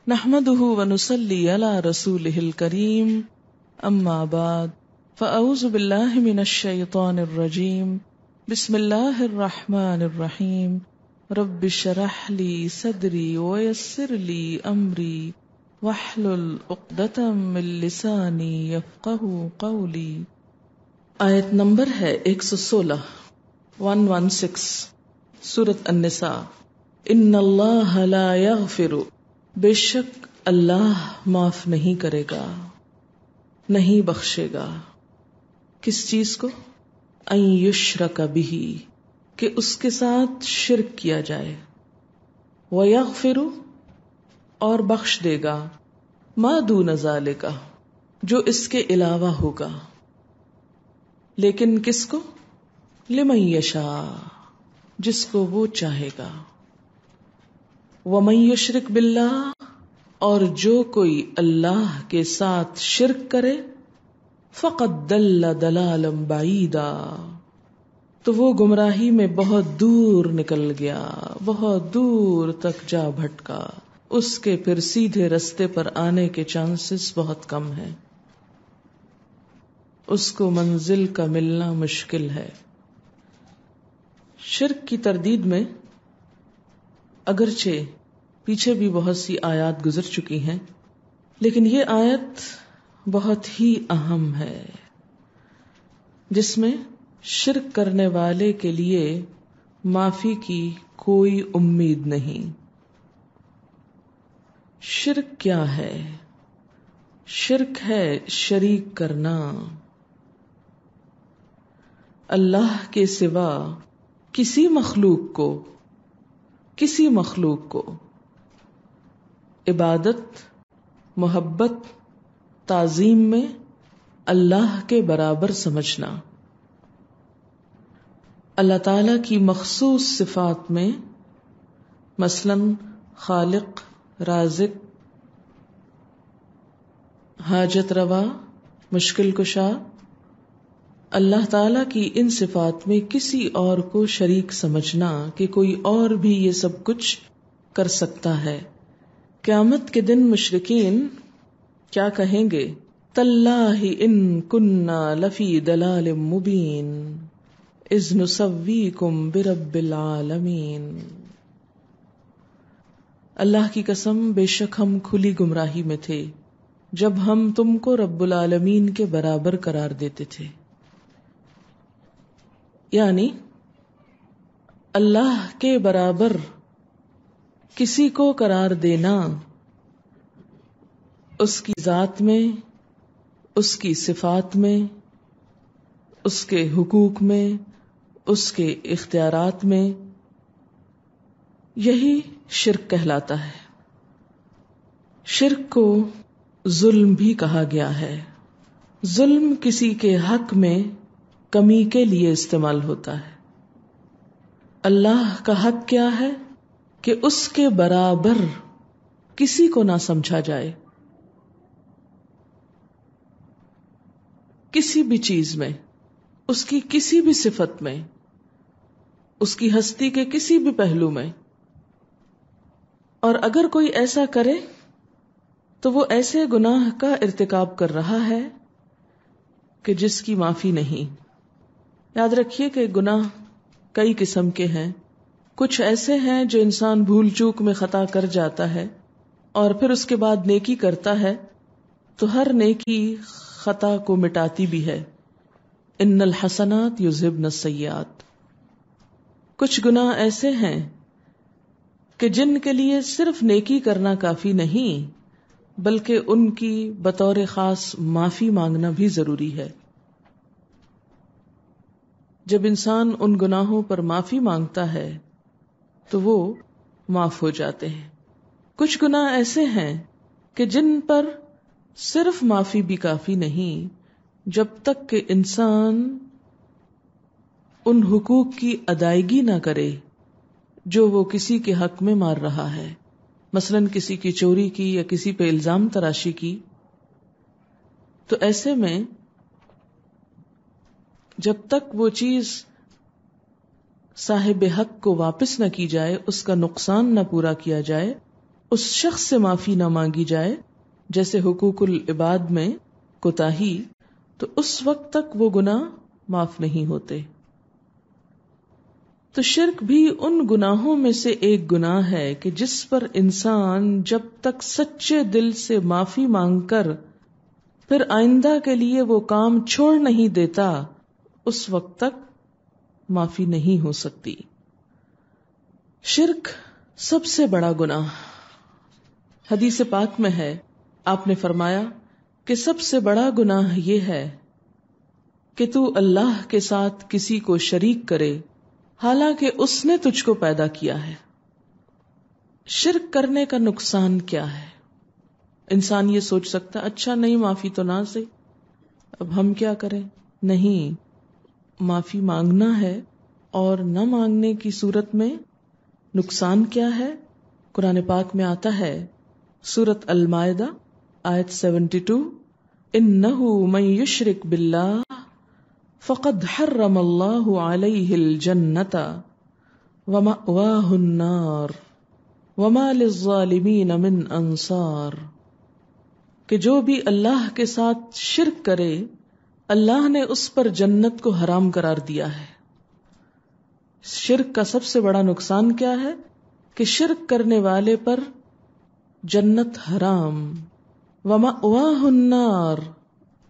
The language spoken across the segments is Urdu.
نحمده ونصلي على رسوله الكريم اما بعد فاعوذ بالله من الشيطان الرجيم بسم الله الرحمن الرحيم رب اشرح لي صدري ويسر لي امري واحلل عقدة من لساني يفقهوا قولي۔ آیت نمبر ہے 116 سورۃ النساء۔ ان اللہ لا یغفر، بے شک اللہ معاف نہیں کرے گا، نہیں بخشے گا۔ کس چیز کو؟ ان یشرک بہ، کہ اس کے ساتھ شرک کیا جائے، ویغفر، اور بخش دے گا، ما دون ذالک، جو اس کے علاوہ ہوگا، لیکن کس کو؟ لمن یشاء، جس کو وہ چاہے گا۔ ومن یشرک باللہ، اور جو کوئی اللہ کے ساتھ شرک کرے، فقد ضل ضلالا بعیدا، تو وہ گمراہی میں بہت دور نکل گیا، بہت دور تک جا بھٹکا، اس کے پھر سیدھے رستے پر آنے کے چانسز بہت کم ہیں، اس کو منزل کا ملنا مشکل ہے۔ شرک کی تردید میں اگرچہ پیچھے بھی بہت سی آیات گزر چکی ہیں، لیکن یہ آیت بہت ہی اہم ہے، جس میں شرک کرنے والے کے لیے معافی کی کوئی امید نہیں۔ شرک کیا ہے؟ شرک ہے شریک کرنا، اللہ کے سوا کسی مخلوق کو عبادت، محبت، تعظیم میں اللہ کے برابر سمجھنا، اللہ تعالی کی مخصوص صفات میں مثلاً خالق، رازق، حاجت روا، مشکل کشا، اللہ تعالی کی ان صفات میں کسی اور کو شریک سمجھنا کہ کوئی اور بھی یہ سب کچھ کر سکتا ہے۔ قیامت کے دن مشرکین کیا کہیں گے؟ تاللہ ان کنا لفی ضلال مبین اذ نسویکم برب العالمین۔ اللہ کی قسم، بے شک ہم کھلی گمراہی میں تھے جب ہم تم کو رب العالمین کے برابر قرار دیتے تھے۔ یعنی اللہ کے برابر کسی کو قرار دینا، اس کی ذات میں، اس کی صفات میں، اس کے حقوق میں، اس کے اختیارات میں، یہی شرک کہلاتا ہے۔ شرک کو ظلم بھی کہا گیا ہے۔ ظلم کسی کے حق میں کمی کے لیے استعمال ہوتا ہے۔ اللہ کا حق کیا ہے؟ کہ اس کے برابر کسی کو نہ سمجھا جائے، کسی بھی چیز میں، اس کی کسی بھی صفت میں، اس کی ہستی کے کسی بھی پہلو میں۔ اور اگر کوئی ایسا کرے تو وہ ایسے گناہ کا ارتکاب کر رہا ہے کہ جس کی معافی نہیں۔ یاد رکھیے کہ گناہ کئی قسم کے ہیں۔ کچھ ایسے ہیں جو انسان بھول چوک میں خطا کر جاتا ہے اور پھر اس کے بعد نیکی کرتا ہے تو ہر نیکی خطا کو مٹاتی بھی ہے۔ ان الحسنات یذہبن السیئات۔ کچھ گناہ ایسے ہیں کہ جن کے لیے صرف نیکی کرنا کافی نہیں، بلکہ ان کی بطور خاص معافی مانگنا بھی ضروری ہے۔ جب انسان ان گناہوں پر معافی مانگتا ہے تو وہ معاف ہو جاتے ہیں۔ کچھ گناہ ایسے ہیں کہ جن پر صرف معافی بھی کافی نہیں، جب تک کہ انسان ان حقوق کی ادائیگی نہ کرے جو وہ کسی کے حق میں مار رہا ہے، مثلاً کسی کی چوری کی یا کسی پہ الزام تراشی کی۔ تو ایسے میں جب تک وہ چیز صاحب حق کو واپس نہ کی جائے، اس کا نقصان نہ پورا کیا جائے، اس شخص سے معافی نہ مانگی جائے جیسے حقوق العباد میں کوتاہی، تو اس وقت تک وہ گناہ معاف نہیں ہوتے۔ تو شرک بھی ان گناہوں میں سے ایک گناہ ہے کہ جس پر انسان جب تک سچے دل سے معافی مانگ کر پھر آئندہ کے لیے وہ کام چھوڑ نہیں دیتا، اس وقت تک معافی نہیں ہو سکتی۔ شرک سب سے بڑا گناہ، حدیث پاک میں ہے، آپ نے فرمایا کہ سب سے بڑا گناہ یہ ہے کہ تو اللہ کے ساتھ کسی کو شریک کرے حالانکہ اس نے تجھ کو پیدا کیا ہے۔ شرک کرنے کا نقصان کیا ہے؟ انسان یہ سوچ سکتا اچھا نہیں معافی تو نہ سے، اب ہم کیا کریں؟ نہیں، معافی مانگنا ہے، اور نہ مانگنے کی صورت میں نقصان کیا ہے؟ قرآن پاک میں آتا ہے، سورۃ المائدہ آیت 72، انہ من یشرک باللہ فقد حرم اللہ علیہ الجنۃ ومأواہ النار وما للظالمین من انصار، کہ جو بھی اللہ کے ساتھ شرک کرے اللہ نے اس پر جنت کو حرام قرار دیا ہے۔ شرک کا سب سے بڑا نقصان کیا ہے کہ شرک کرنے والے پر جنت حرام، ومأواہ النار،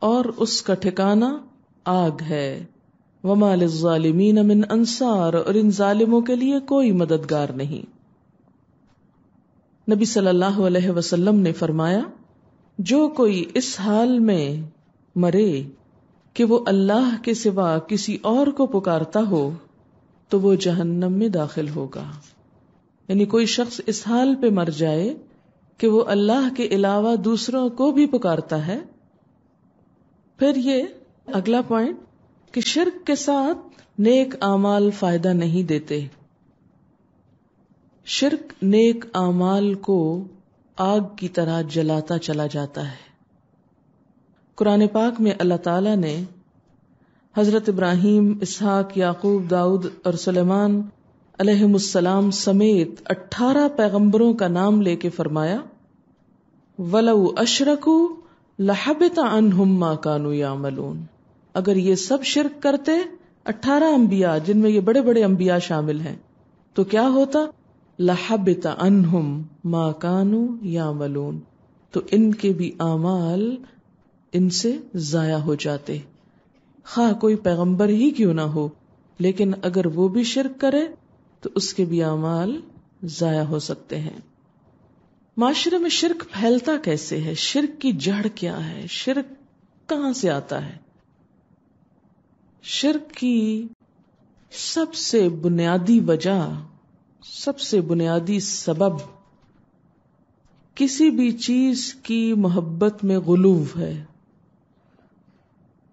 اور اس کا ٹھکانہ آگ ہے، وما للظالمین من انصار، اور ان ظالموں کے لیے کوئی مددگار نہیں۔ نبی صلی اللہ علیہ وسلم نے فرمایا، جو کوئی اس حال میں مرے کہ وہ اللہ کے سوا کسی اور کو پکارتا ہو تو وہ جہنم میں داخل ہوگا۔ یعنی کوئی شخص اس حال پہ مر جائے کہ وہ اللہ کے علاوہ دوسروں کو بھی پکارتا ہے۔ پھر یہ اگلا پوائنٹ کہ شرک کے ساتھ نیک اعمال فائدہ نہیں دیتے۔ شرک نیک اعمال کو آگ کی طرح جلاتا چلا جاتا ہے۔ قرآن پاک میں اللہ تعالیٰ نے حضرت ابراہیم، اسحاق، یعقوب، داؤد اور سلیمان علیہم السلام سمیت 18 پیغمبروں کا نام لے کے فرمایا، وَلَوْ أَشْرَكُوا لَحَبِطَ عَنْهُمْ مَا كَانُوا يَعْمَلُونَ، اگر یہ سب شرک کرتے، 18 انبیاء جن میں یہ بڑے بڑے انبیاء شامل ہیں، تو کیا ہوتا؟ لَحَبِطَ عَنْهُمْ مَا كَانُوا يَعْمَلُونَ، تو ان کے بھی اعمال ان سے ضائع ہو جاتے، خواہ کوئی پیغمبر ہی کیوں نہ ہو، لیکن اگر وہ بھی شرک کرے تو اس کے بھی اعمال ضائع ہو سکتے ہیں۔ معاشرے میں شرک پھیلتا کیسے ہے؟ شرک کی جڑ کیا ہے؟ شرک کہاں سے آتا ہے؟ شرک کی سب سے بنیادی وجہ، سب سے بنیادی سبب کسی بھی چیز کی محبت میں غلو ہے۔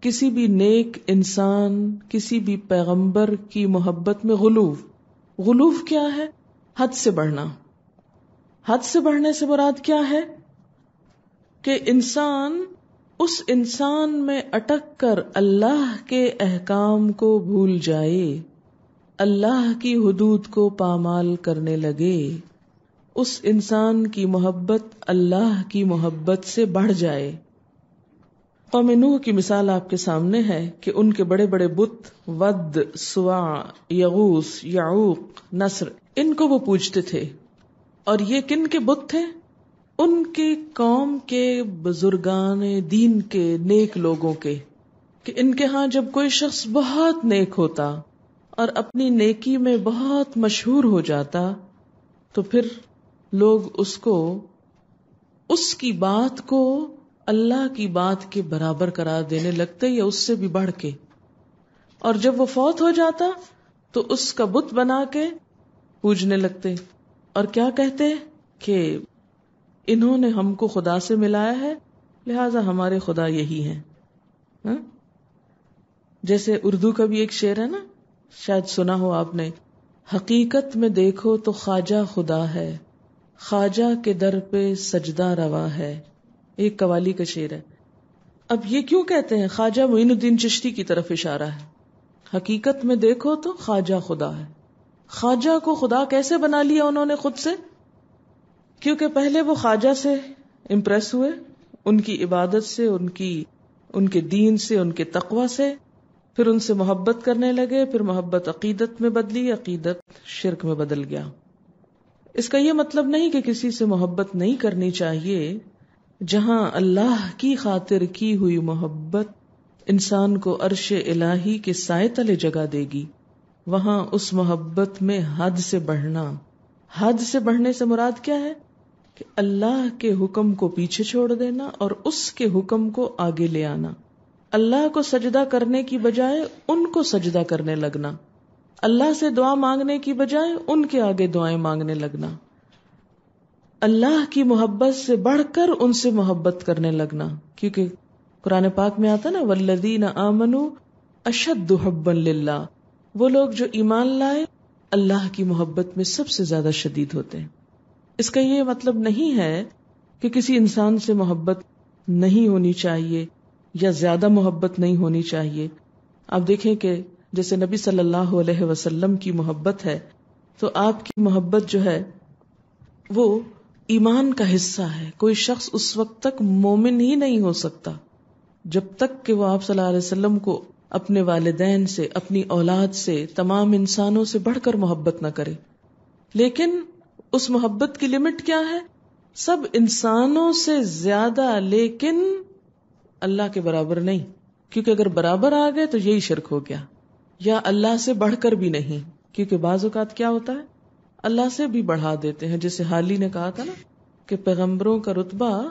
کسی بھی نیک انسان، کسی بھی پیغمبر کی محبت میں غلو کیا ہے؟ حد سے بڑھنا۔ حد سے بڑھنے سے مراد کیا ہے؟ کہ انسان اس انسان میں اٹک کر اللہ کے احکام کو بھول جائے، اللہ کی حدود کو پامال کرنے لگے، اس انسان کی محبت اللہ کی محبت سے بڑھ جائے۔ قوم نوح کی مثال آپ کے سامنے ہے کہ ان کے بڑے بڑے بت ود، سواع، یغوث، یعوق، نصر، ان کو وہ پوجتے تھے۔ اور یہ کن کے بت تھے؟ ان کی قوم کے بزرگان دین کے، نیک لوگوں کے، کہ ان کے ہاں جب کوئی شخص بہت نیک ہوتا اور اپنی نیکی میں بہت مشہور ہو جاتا تو پھر لوگ اس کو، اس کی بات کو اللہ کی بات کے برابر قرار دینے لگتے یا اس سے بھی بڑھ کے، اور جب وہ فوت ہو جاتا تو اس کا بت بنا کے پوجنے لگتے، اور کیا کہتے کہ انہوں نے ہم کو خدا سے ملایا ہے لہذا ہمارے خدا یہی ہیں۔ جیسے اردو کا بھی ایک شعر ہے نا، شاید سنا ہو آپ نے، حقیقت میں دیکھو تو خواجہ خدا ہے، خواجہ کے در پہ سجدہ روا ہے، ایک قوالی کا شعر ہے۔ اب یہ کیوں کہتے ہیں؟ خواجہ معین الدین چشتی کی طرف اشارہ ہے، حقیقت میں دیکھو تو خواجہ خدا ہے۔ خواجہ کو خدا کیسے بنا لیا انہوں نے خود سے؟ کیونکہ پہلے وہ خواجہ سے امپریس ہوئے، ان کی عبادت سے، ان کے دین سے، ان کے تقوی سے، پھر ان سے محبت کرنے لگے، پھر محبت عقیدت میں بدلی، عقیدت شرک میں بدل گیا۔ اس کا یہ مطلب نہیں کہ کسی سے محبت نہیں کرنی چاہیے، جہاں اللہ کی خاطر کی ہوئی محبت انسان کو عرش الہی کے سائے تلے جگہ دے گی، وہاں اس محبت میں حد سے بڑھنا۔ حد سے بڑھنے سے مراد کیا ہے؟ کہ اللہ کے حکم کو پیچھے چھوڑ دینا اور اس کے حکم کو آگے لے آنا، اللہ کو سجدہ کرنے کی بجائے ان کو سجدہ کرنے لگنا، اللہ سے دعا مانگنے کی بجائے ان کے آگے دعائیں مانگنے لگنا، اللہ کی محبت سے بڑھ کر ان سے محبت کرنے لگنا، کیونکہ قرآن پاک میں آتا نا والذین آمنوا اشد حبا للہ، وہ لوگ جو ایمان لائے اللہ کی محبت میں سب سے زیادہ شدید ہوتے ہیں۔ اس کا یہ مطلب نہیں ہے کہ کسی انسان سے محبت نہیں ہونی چاہیے یا زیادہ محبت نہیں ہونی چاہیے۔ آپ دیکھیں کہ جیسے نبی صلی اللہ علیہ وسلم کی محبت ہے تو آپ کی محبت جو ہے وہ ایمان کا حصہ ہے۔ کوئی شخص اس وقت تک مومن ہی نہیں ہو سکتا جب تک کہ وہ آپ صلی اللہ علیہ وسلم کو اپنے والدین سے، اپنی اولاد سے، تمام انسانوں سے بڑھ کر محبت نہ کرے۔ لیکن اس محبت کی لمٹ کیا ہے؟ سب انسانوں سے زیادہ، لیکن اللہ کے برابر نہیں، کیونکہ اگر برابر آ گئے تو یہی شرک ہو گیا، یا اللہ سے بڑھ کر بھی نہیں، کیونکہ بعض اوقات کیا ہوتا ہے اللہ سے بھی بڑھا دیتے ہیں، جیسے حالی نے کہا تھا نا کہ پیغمبروں کا رتبہ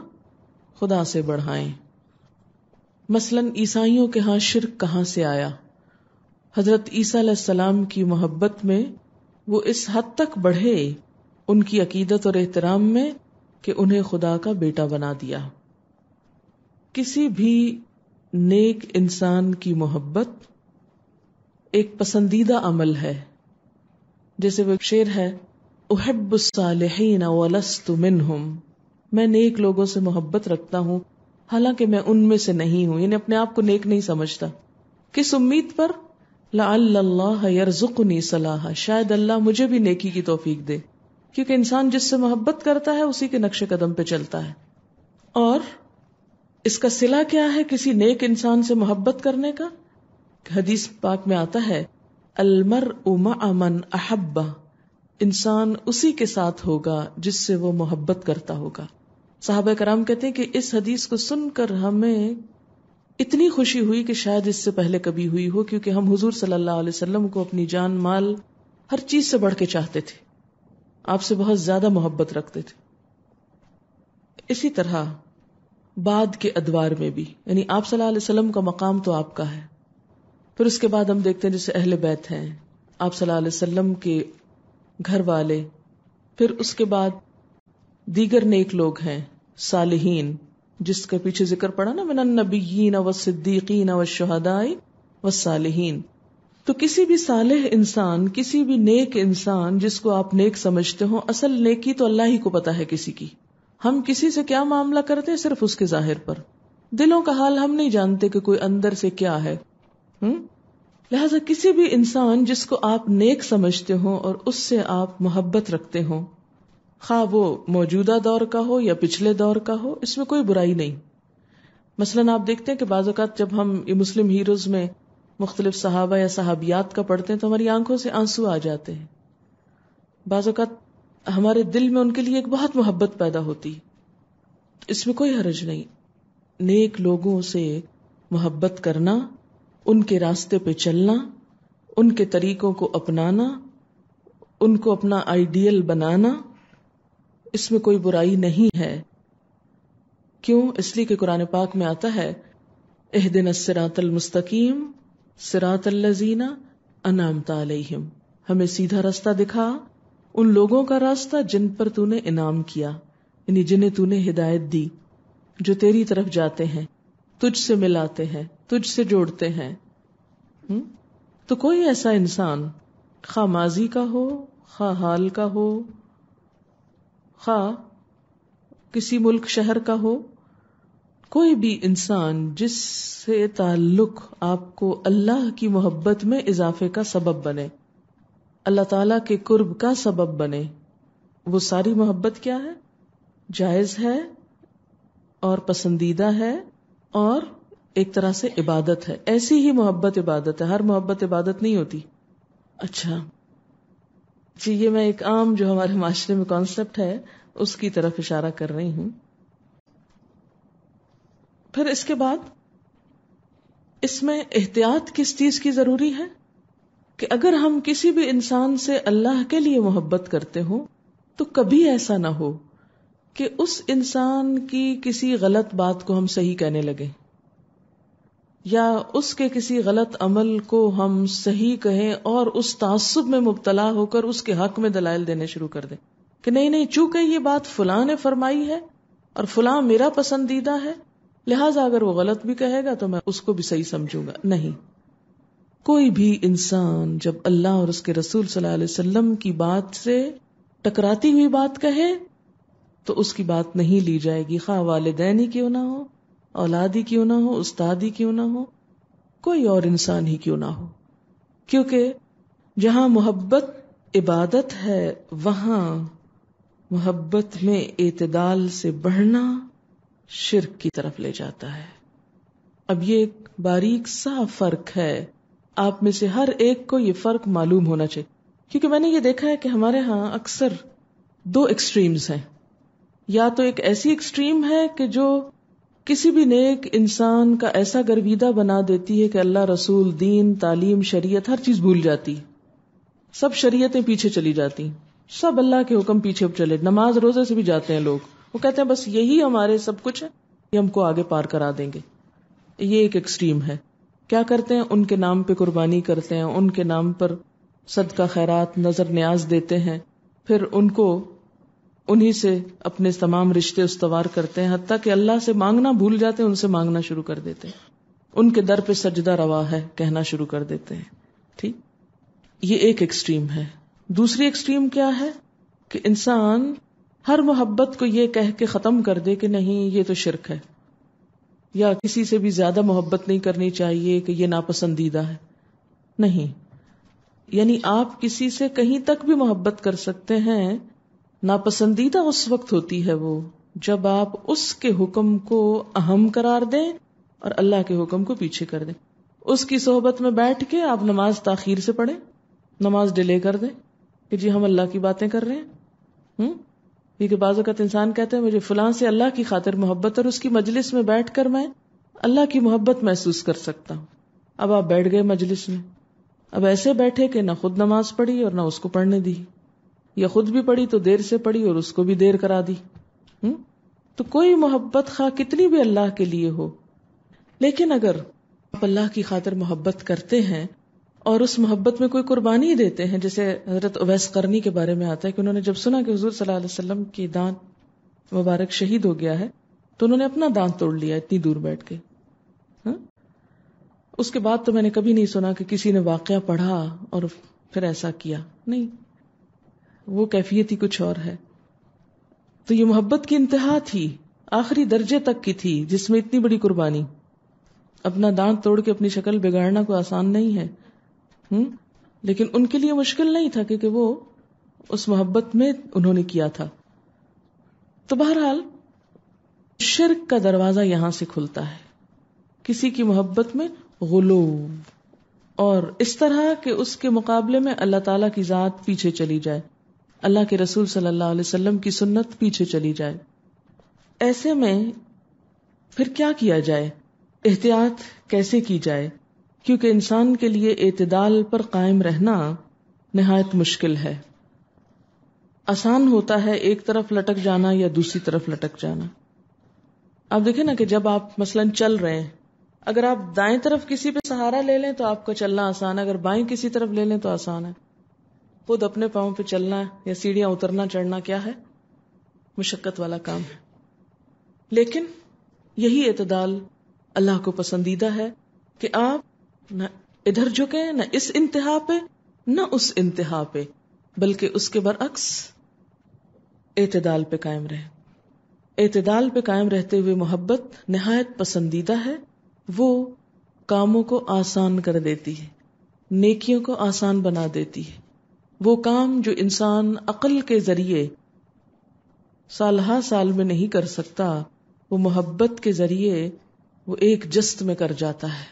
خدا سے بڑھائیں۔ مثلاً عیسائیوں کے ہاں شرک کہاں سے آیا؟ حضرت عیسیٰ علیہ السلام کی محبت میں وہ اس حد تک بڑھے ان کی عقیدت اور احترام میں کہ انہیں خدا کا بیٹا بنا دیا۔ کسی بھی نیک انسان کی محبت ایک پسندیدہ عمل ہے، جیسے وہ ایک شعر ہے احب الصالحین ولست منہم، میں نیک لوگوں سے محبت رکھتا ہوں حالانکہ میں ان میں سے نہیں ہوں، یعنی اپنے آپ کو نیک نہیں سمجھتا۔ کس امید پر؟ لعل اللہ یرزقنی صلاحا، شاید اللہ مجھے بھی نیکی کی توفیق دے، کیونکہ انسان جس سے محبت کرتا ہے اسی کے نقش قدم پہ چلتا ہے۔ اور اس کا صلہ کیا ہے کسی نیک انسان سے محبت کرنے کا؟ حدیث پاک میں آتا ہے المرء مع من احب، انسان اسی کے ساتھ ہوگا جس سے وہ محبت کرتا ہوگا۔ صحابہ کرام کہتے ہیں کہ اس حدیث کو سن کر ہمیں اتنی خوشی ہوئی کہ شاید اس سے پہلے کبھی ہوئی ہو، کیونکہ ہم حضور صلی اللہ علیہ وسلم کو اپنی جان مال ہر چیز سے بڑھ کے چاہتے تھے، آپ سے بہت زیادہ محبت رکھتے تھے۔ اسی طرح بعد کے ادوار میں بھی، یعنی آپ صلی اللہ علیہ وسلم کا مقام تو آپ کا ہے، پھر اس کے بعد ہم دیکھتے ہیں جیسے اہل بیت ہیں، آپ صلی اللہ علیہ وسلم کے گھر والے، پھر اس کے بعد دیگر نیک لوگ ہیں، صالحین، جس کے پیچھے ذکر پڑا نا من النبیین والصدیقین والشہداء والصالحین۔ تو کسی بھی صالح انسان، کسی بھی نیک انسان جس کو آپ نیک سمجھتے ہو، اصل نیکی تو اللہ ہی کو پتا ہے کسی کی۔ ہم کسی سے کیا معاملہ کرتے ہیں صرف اس کے ظاہر پر، دلوں کا حال ہم نہیں جانتے کہ کوئی اندر سے کیا ہے۔ لہذا کسی بھی انسان جس کو آپ نیک سمجھتے ہو اور اس سے آپ محبت رکھتے ہو، خواہ وہ موجودہ دور کا ہو یا پچھلے دور کا ہو، اس میں کوئی برائی نہیں۔ مثلاً آپ دیکھتے ہیں کہ بعض اوقات جب ہم یہ مسلم ہیروز میں مختلف صحابہ یا صحابیات کا پڑھتے ہیں تو ہماری آنکھوں سے آنسو آ جاتے ہیں۔ بعض اوقات ہمارے دل میں ان کے لیے ایک بہت محبت پیدا ہوتی، اس میں کوئی حرج نہیں۔ نیک لوگوں سے محبت کرنا، ان کے راستے پہ چلنا، ان کے طریقوں کو اپنانا، ان کو اپنا آئیڈیل بنانا، اس میں کوئی برائی نہیں ہے۔ کیوں؟ اس لیے کہ قرآن پاک میں آتا ہے اہدنا الصراط المستقیم صراط الذین انعمت علیہم، ہمیں سیدھا راستہ دکھا، ان لوگوں کا راستہ جن پر تو نے انعام کیا، یعنی جنہیں تو نے ہدایت دی، جو تیری طرف جاتے ہیں، تجھ سے ملاتے ہیں، تجھ سے جوڑتے ہیں۔ تو کوئی ایسا انسان، خواہ ماضی کا ہو، خواہ حال کا ہو، خواہ کسی ملک شہر کا ہو، کوئی بھی انسان جس سے تعلق آپ کو اللہ کی محبت میں اضافے کا سبب بنے، اللہ تعالیٰ کے قرب کا سبب بنے، وہ ساری محبت کیا ہے؟ جائز ہے اور پسندیدہ ہے اور ایک طرح سے عبادت ہے. ایسی ہی محبت عبادت ہے، ہر محبت عبادت نہیں ہوتی. اچھا جی، یہ میں ایک عام جو ہمارے معاشرے میں کانسیپٹ ہے اس کی طرف اشارہ کر رہی ہوں. پھر اس کے بعد اس میں احتیاط کس چیز کی ضروری ہے کہ اگر ہم کسی بھی انسان سے اللہ کے لیے محبت کرتے ہوں تو کبھی ایسا نہ ہو کہ اس انسان کی کسی غلط بات کو ہم صحیح کہنے لگیں یا اس کے کسی غلط عمل کو ہم صحیح کہیں اور اس تعصب میں مبتلا ہو کر اس کے حق میں دلائل دینے شروع کر دیں کہ نہیں چونکہ یہ بات فلاں نے فرمائی ہے اور فلاں میرا پسندیدہ ہے، لہٰذا اگر وہ غلط بھی کہے گا تو میں اس کو بھی صحیح سمجھوں گا. نہیں، کوئی بھی انسان جب اللہ اور اس کے رسول صلی اللہ علیہ وسلم کی بات سے ٹکراتی ہوئی بات کہے تو اس کی بات نہیں لی جائے گی، خواہ والدین ہی کیوں نہ ہو، اولاد ہی کیوں نہ ہو، استاد ہی کیوں نہ ہو، کوئی اور انسان ہی کیوں نہ ہو. کیونکہ جہاں محبت عبادت ہے وہاں محبت میں اعتدال سے بڑھنا شرک کی طرف لے جاتا ہے. اب یہ ایک باریک سا فرق ہے، آپ میں سے ہر ایک کو یہ فرق معلوم ہونا چاہیے. کیونکہ میں نے یہ دیکھا ہے کہ ہمارے ہاں اکثر دو ایکسٹریمز ہیں. یا تو ایک ایسی ایکسٹریم ہے کہ جو کسی بھی نیک انسان کا ایسا گرویدہ بنا دیتی ہے کہ اللہ، رسول، دین، تعلیم، شریعت ہر چیز بھول جاتی، سب شریعتیں پیچھے چلی جاتی، سب اللہ کے حکم پیچھے چلے، نماز روزے سے بھی جاتے ہیں لوگ، وہ کہتے ہیں بس یہی ہمارے سب کچھ ہے، یہ ہم کو آگے پار کرا دیں گے. یہ ایک ایکسٹریم ہے. کیا کرتے ہیں؟ ان کے نام پہ قربانی کرتے ہیں، ان کے نام پر صدقہ خیرات، نظر نیاز دیتے ہیں، پھر ان کو انہی سے اپنے تمام رشتے استوار کرتے ہیں، حتیٰ کہ اللہ سے مانگنا بھول جاتے ہیں، ان سے مانگنا شروع کر دیتے ہیں، ان کے در پہ سجدہ روا ہے کہنا شروع کر دیتے ہیں. ٹھیک، یہ ایک ایکسٹریم ہے. دوسری ایکسٹریم کیا ہے کہ انسان ہر محبت کو یہ کہہ کے ختم کر دے کہ نہیں یہ تو شرک ہے، یا کسی سے بھی زیادہ محبت نہیں کرنی چاہیے کہ یہ ناپسندیدہ ہے. نہیں، یعنی آپ کسی سے کہیں تک بھی محبت کر سکتے ہیں، ناپسندیدہ اس وقت ہوتی ہے وہ جب آپ اس کے حکم کو اہم قرار دیں اور اللہ کے حکم کو پیچھے کر دیں. اس کی صحبت میں بیٹھ کے آپ نماز تاخیر سے پڑھیں، نماز ڈیلے کر دیں کہ جی ہم اللہ کی باتیں کر رہے ہیں. کیونکہ بعض اوقات انسان کہتے ہیں مجھے فلاں سے اللہ کی خاطر محبت، اور اس کی مجلس میں بیٹھ کر میں اللہ کی محبت محسوس کر سکتا ہوں. اب آپ بیٹھ گئے مجلس میں، اب ایسے بیٹھے کہ نہ خود نماز پڑھی اور نہ اس کو پڑھنے دی، یا خود بھی پڑھی تو دیر سے پڑھی اور اس کو بھی دیر کرا دی. تو کوئی محبت خواہ کتنی بھی اللہ کے لیے ہو، لیکن اگر آپ اللہ کی خاطر محبت کرتے ہیں اور اس محبت میں کوئی قربانی دیتے ہیں، جیسے حضرت اویس قرنی کے بارے میں آتا ہے کہ انہوں نے جب سنا کہ حضور صلی اللہ علیہ وسلم کی دانت مبارک شہید ہو گیا ہے تو انہوں نے اپنا دانت توڑ لیا اتنی دور بیٹھ کے. اس کے بعد تو میں نے کبھی نہیں سنا کہ کسی نے واقعہ پڑھا اور پھر ایسا کیا، نہیں، وہ کیفیت ہی کچھ اور ہے. تو یہ محبت کی انتہا تھی، آخری درجے تک کی تھی، جس میں اتنی بڑی قربانی. اپنا دانت توڑ کے اپنی شکل بگاڑنا کوئی آسان نہیں ہے، لیکن ان کے لیے مشکل نہیں تھا کیونکہ وہ اس محبت میں انہوں نے کیا تھا. تو بہرحال شرک کا دروازہ یہاں سے کھلتا ہے، کسی کی محبت میں غلو، اور اس طرح کہ اس کے مقابلے میں اللہ تعالیٰ کی ذات پیچھے چلی جائے، اللہ کے رسول صلی اللہ علیہ وسلم کی سنت پیچھے چلی جائے. ایسے میں پھر کیا کیا جائے، احتیاط کیسے کی جائے؟ کیونکہ انسان کے لیے اعتدال پر قائم رہنا نہایت مشکل ہے. آسان ہوتا ہے ایک طرف لٹک جانا یا دوسری طرف لٹک جانا. آپ دیکھیں نا کہ جب آپ مثلاً چل رہے ہیں، اگر آپ دائیں طرف کسی پہ سہارا لے لیں تو آپ کو چلنا آسان ہے، اگر بائیں کسی طرف لے لیں تو آسان ہے. خود اپنے پاؤں پہ چلنا یا سیڑھیاں اترنا چڑھنا کیا ہے؟ مشقت والا کام ہے. لیکن یہی اعتدال اللہ کو پسندیدہ ہے کہ آپ نہ ادھر جھکیں، نہ اس انتہا پہ نہ اس انتہا پہ، بلکہ اس کے برعکس اعتدال پہ قائم رہیں. اعتدال پہ قائم رہتے ہوئے محبت نہایت پسندیدہ ہے. وہ کاموں کو آسان کر دیتی ہے، نیکیوں کو آسان بنا دیتی ہے. وہ کام جو انسان عقل کے ذریعے سالہ سال میں نہیں کر سکتا، وہ محبت کے ذریعے وہ ایک جست میں کر جاتا ہے.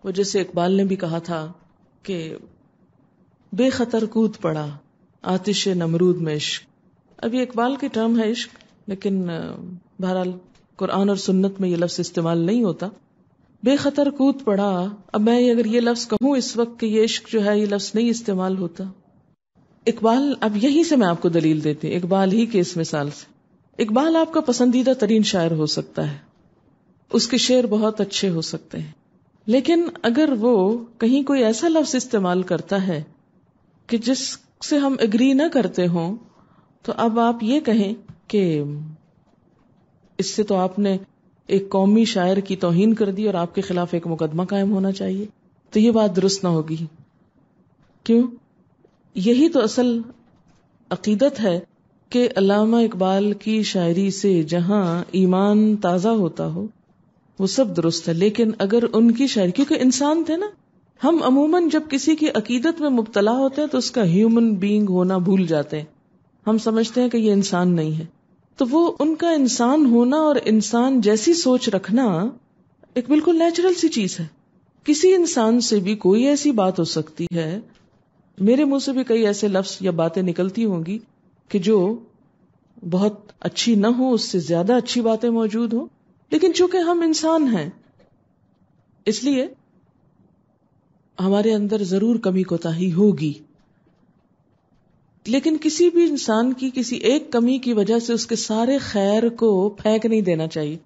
وہ جیسے اقبال نے بھی کہا تھا کہ بے خطر کود پڑا آتش نمرود میں عشق. اب یہ اقبال کی ٹرم ہے عشق، لیکن بہرحال قرآن اور سنت میں یہ لفظ استعمال نہیں ہوتا. بے خطر کود پڑا. اب میں اگر یہ لفظ کہوں اس وقت کہ یہ عشق جو ہے یہ لفظ نہیں استعمال ہوتا. اقبال، اب یہیں سے میں آپ کو دلیل دیتی ہوں اقبال ہی کے اس مثال سے. اقبال آپ کا پسندیدہ ترین شاعر ہو سکتا ہے، اس کے شعر بہت اچھے ہو سکتے ہیں، لیکن اگر وہ کہیں کوئی ایسا لفظ استعمال کرتا ہے کہ جس سے ہم اگری نہ کرتے ہوں، تو اب آپ یہ کہیں کہ اس سے تو آپ نے ایک قومی شاعر کی توہین کر دی اور آپ کے خلاف ایک مقدمہ قائم ہونا چاہیے، تو یہ بات درست نہ ہوگی. کیوں؟ یہی تو اصل عقیدت ہے کہ علامہ اقبال کی شاعری سے جہاں ایمان تازہ ہوتا ہو وہ سب درست ہے، لیکن اگر ان کی شاعری، کیونکہ انسان تھے نا، ہم عموماً جب کسی کی عقیدت میں مبتلا ہوتے ہیں تو اس کا ہیومن بینگ ہونا بھول جاتے ہیں. ہم سمجھتے ہیں کہ یہ انسان نہیں ہے، تو وہ ان کا انسان ہونا اور انسان جیسی سوچ رکھنا ایک بالکل نیچرل سی چیز ہے. کسی انسان سے بھی کوئی ایسی بات ہو سکتی ہے، میرے منہ سے بھی کئی ایسے لفظ یا باتیں نکلتی ہوں گی کہ جو بہت اچھی نہ ہو، اس سے زیادہ اچھی باتیں موجود ہوں، لیکن چونکہ ہم انسان ہیں اس لیے ہمارے اندر ضرور کمی کوتاہی ہوگی. لیکن کسی بھی انسان کی کسی ایک کمی کی وجہ سے اس کے سارے خیر کو پھینک نہیں دینا چاہیے،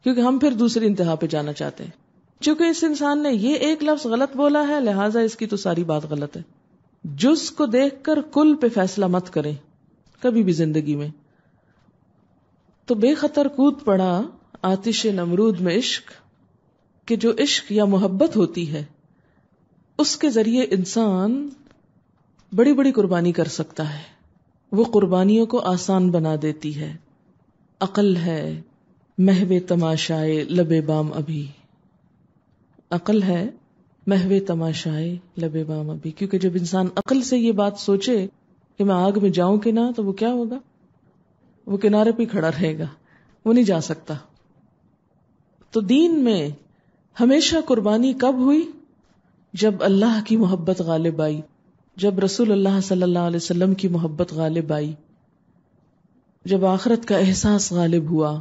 کیونکہ ہم پھر دوسری انتہا پہ جانا چاہتے ہیں. چونکہ اس انسان نے یہ ایک لفظ غلط بولا ہے لہٰذا اس کی تو ساری بات غلط ہے. جز کو دیکھ کر کل پہ فیصلہ مت کریں کبھی بھی زندگی میں. تو بے خطر کود پڑا آتش نمرود میں عشق، کہ جو عشق یا محبت ہوتی ہے اس کے ذریعے انسان بڑی بڑی قربانی کر سکتا ہے. وہ قربانیوں کو آسان بنا دیتی ہے. عقل ہے محو تماشائے لب بام ابھی، عقل ہے محو تماشائے لب بام ابھی، کیونکہ جب انسان عقل سے یہ بات سوچے کہ میں آگ میں جاؤں کہ نہ، تو وہ کیا ہوگا؟ وہ کنارے پہ کھڑا رہے گا، وہ نہیں جا سکتا. تو دین میں ہمیشہ قربانی کب ہوئی؟ جب اللہ کی محبت غالب آئی، جب رسول اللہ صلی اللہ علیہ وسلم کی محبت غالب آئی، جب آخرت کا احساس غالب ہوا،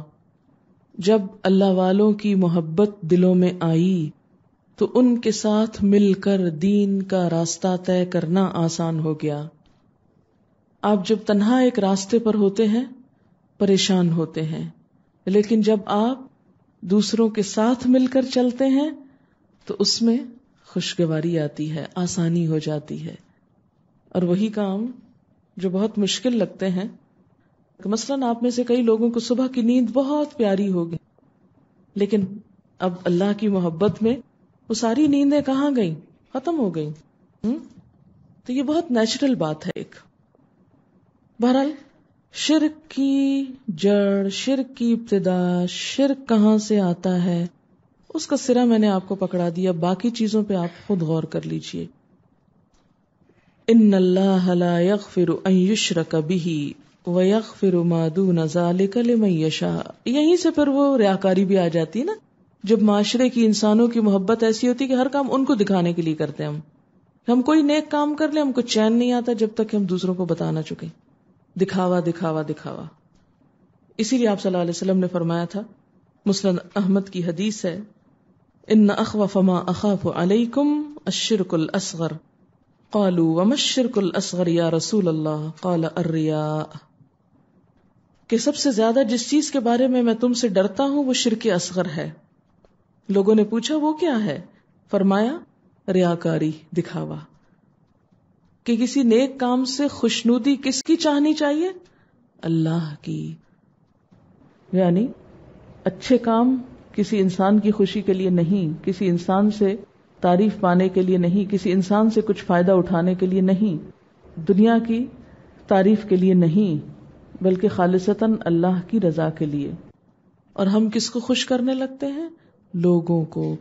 جب اللہ والوں کی محبت دلوں میں آئی تو ان کے ساتھ مل کر دین کا راستہ طے کرنا آسان ہو گیا. آپ جب تنہا ایک راستے پر ہوتے ہیں پریشان ہوتے ہیں، لیکن جب آپ دوسروں کے ساتھ مل کر چلتے ہیں تو اس میں خوشگواری آتی ہے، آسانی ہو جاتی ہے. اور وہی کام جو بہت مشکل لگتے ہیں، مثلاً آپ میں سے کئی لوگوں کو صبح کی نیند بہت پیاری ہوگی، لیکن اب اللہ کی محبت میں وہ ساری نیندیں کہاں گئیں؟ ختم ہو گئیں. تو یہ بہت نیچرل بات ہے. ایک بہرحال شرک کی جڑ، شرک کی ابتدا، شرک کہاں سے آتا ہے اس کا سرا میں نے آپ کو پکڑا دیا، باقی چیزوں پہ آپ خود غور کر لیجئے. ان اللہ لا یغفر ان یشرک بہ ویغفر ما دون ذلک لمن یشاء. یہیں سے پھر وہ ریاکاری بھی آ جاتی ہے نا، جب معاشرے کی انسانوں کی محبت ایسی ہوتی کہ ہر کام ان کو دکھانے کے لیے کرتے ہیں. ہم کوئی نیک کام کر لیں ہم کو چین نہیں آتا جب تک ہم دوسروں کو بتا نہ چکے. دکھاوا دکھاوا دکھاوا. اسی لیے آپ صلی اللہ علیہ وسلم نے فرمایا تھا، مسند احمد کی حدیث ہے، ان اخوف ما اخاف علیکم الشرک الاصغر. قالوا وما الشرک الاصغر یا رسول اللہ؟ قال الرياء. کہ سب سے زیادہ جس چیز کے بارے میں تم سے ڈرتا ہوں وہ شرک اصغر ہے. لوگوں نے پوچھا وہ کیا ہے؟ فرمایا ریاکاری، دکھاوا. کہ کسی نیک کام سے خوشنودی کس کی چاہنی چاہیے؟ اللہ کی. یعنی اچھے کام کسی انسان کی خوشی کے لیے نہیں، کسی انسان سے تعریف پانے کے لیے نہیں، کسی انسان سے کچھ فائدہ اٹھانے کے لیے نہیں، دنیا کی تعریف کے لیے نہیں، بلکہ خالصتاً اللہ کی رضا کے لیے. اور ہم کس کو خوش کرنے لگتے ہیں؟ لوگوں کو.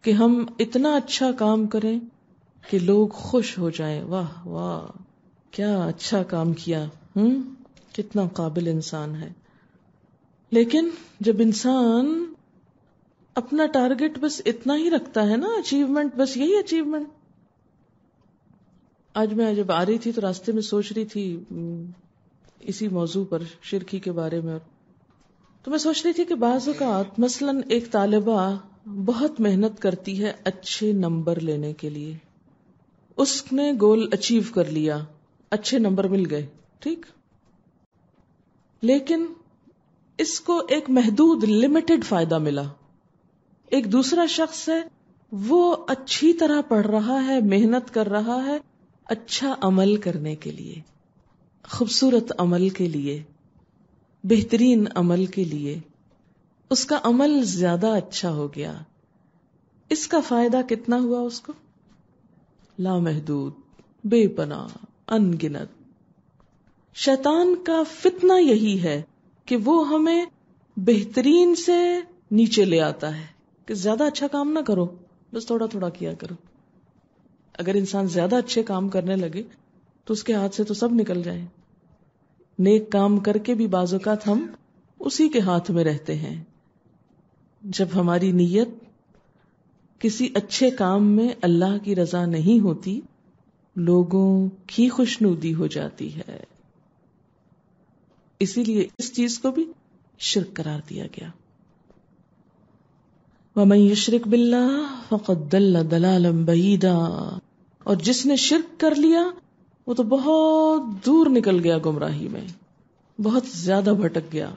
کہ ہم اتنا اچھا کام کریں کہ لوگ خوش ہو جائیں، واہ واہ کیا اچھا کام کیا، کتنا قابل انسان ہے. لیکن جب انسان اپنا ٹارگٹ بس اتنا ہی رکھتا ہے نا، اچیومنٹ، بس یہی اچیومنٹ. آج میں جب آ رہی تھی تو راستے میں سوچ رہی تھی اسی موضوع پر، شرکی کے بارے میں، تو میں سوچ رہی تھی کہ بعض اوقات مثلاً ایک طالبہ بہت محنت کرتی ہے اچھے نمبر لینے کے لیے، اس نے گول اچیو کر لیا، اچھے نمبر مل گئے، ٹھیک، لیکن اس کو ایک محدود لمیٹڈ فائدہ ملا. ایک دوسرا شخص ہے، وہ اچھی طرح پڑھ رہا ہے، محنت کر رہا ہے اچھا عمل کرنے کے لیے، خوبصورت عمل کے لیے، بہترین عمل کے لیے. اس کا عمل زیادہ اچھا ہو گیا. اس کا فائدہ کتنا ہوا اس کو؟ لامحدود، بے پناہ، ان گنت. شیطان کا فتنہ یہی ہے کہ وہ ہمیں بہترین سے نیچے لے آتا ہے کہ زیادہ اچھا کام نہ کرو، بس تھوڑا تھوڑا کیا کرو. اگر انسان زیادہ اچھے کام کرنے لگے تو اس کے ہاتھ سے تو سب نکل جائے. نیک کام کر کے بھی بعض اوقات ہم اسی کے ہاتھ میں رہتے ہیں. جب ہماری نیت کسی اچھے کام میں اللہ کی رضا نہیں ہوتی، لوگوں کی خوشنودی ہو جاتی ہے. اسی لیے اس چیز کو بھی شرک قرار دیا گیا. وَمَن يُشْرِكْ بِاللَّهِ فَقَدْ ضَلَّ ضَلَالًا بَعِيدًا. اور جس نے شرک کر لیا وہ تو بہت دور نکل گیا گمراہی میں، بہت زیادہ بھٹک گیا،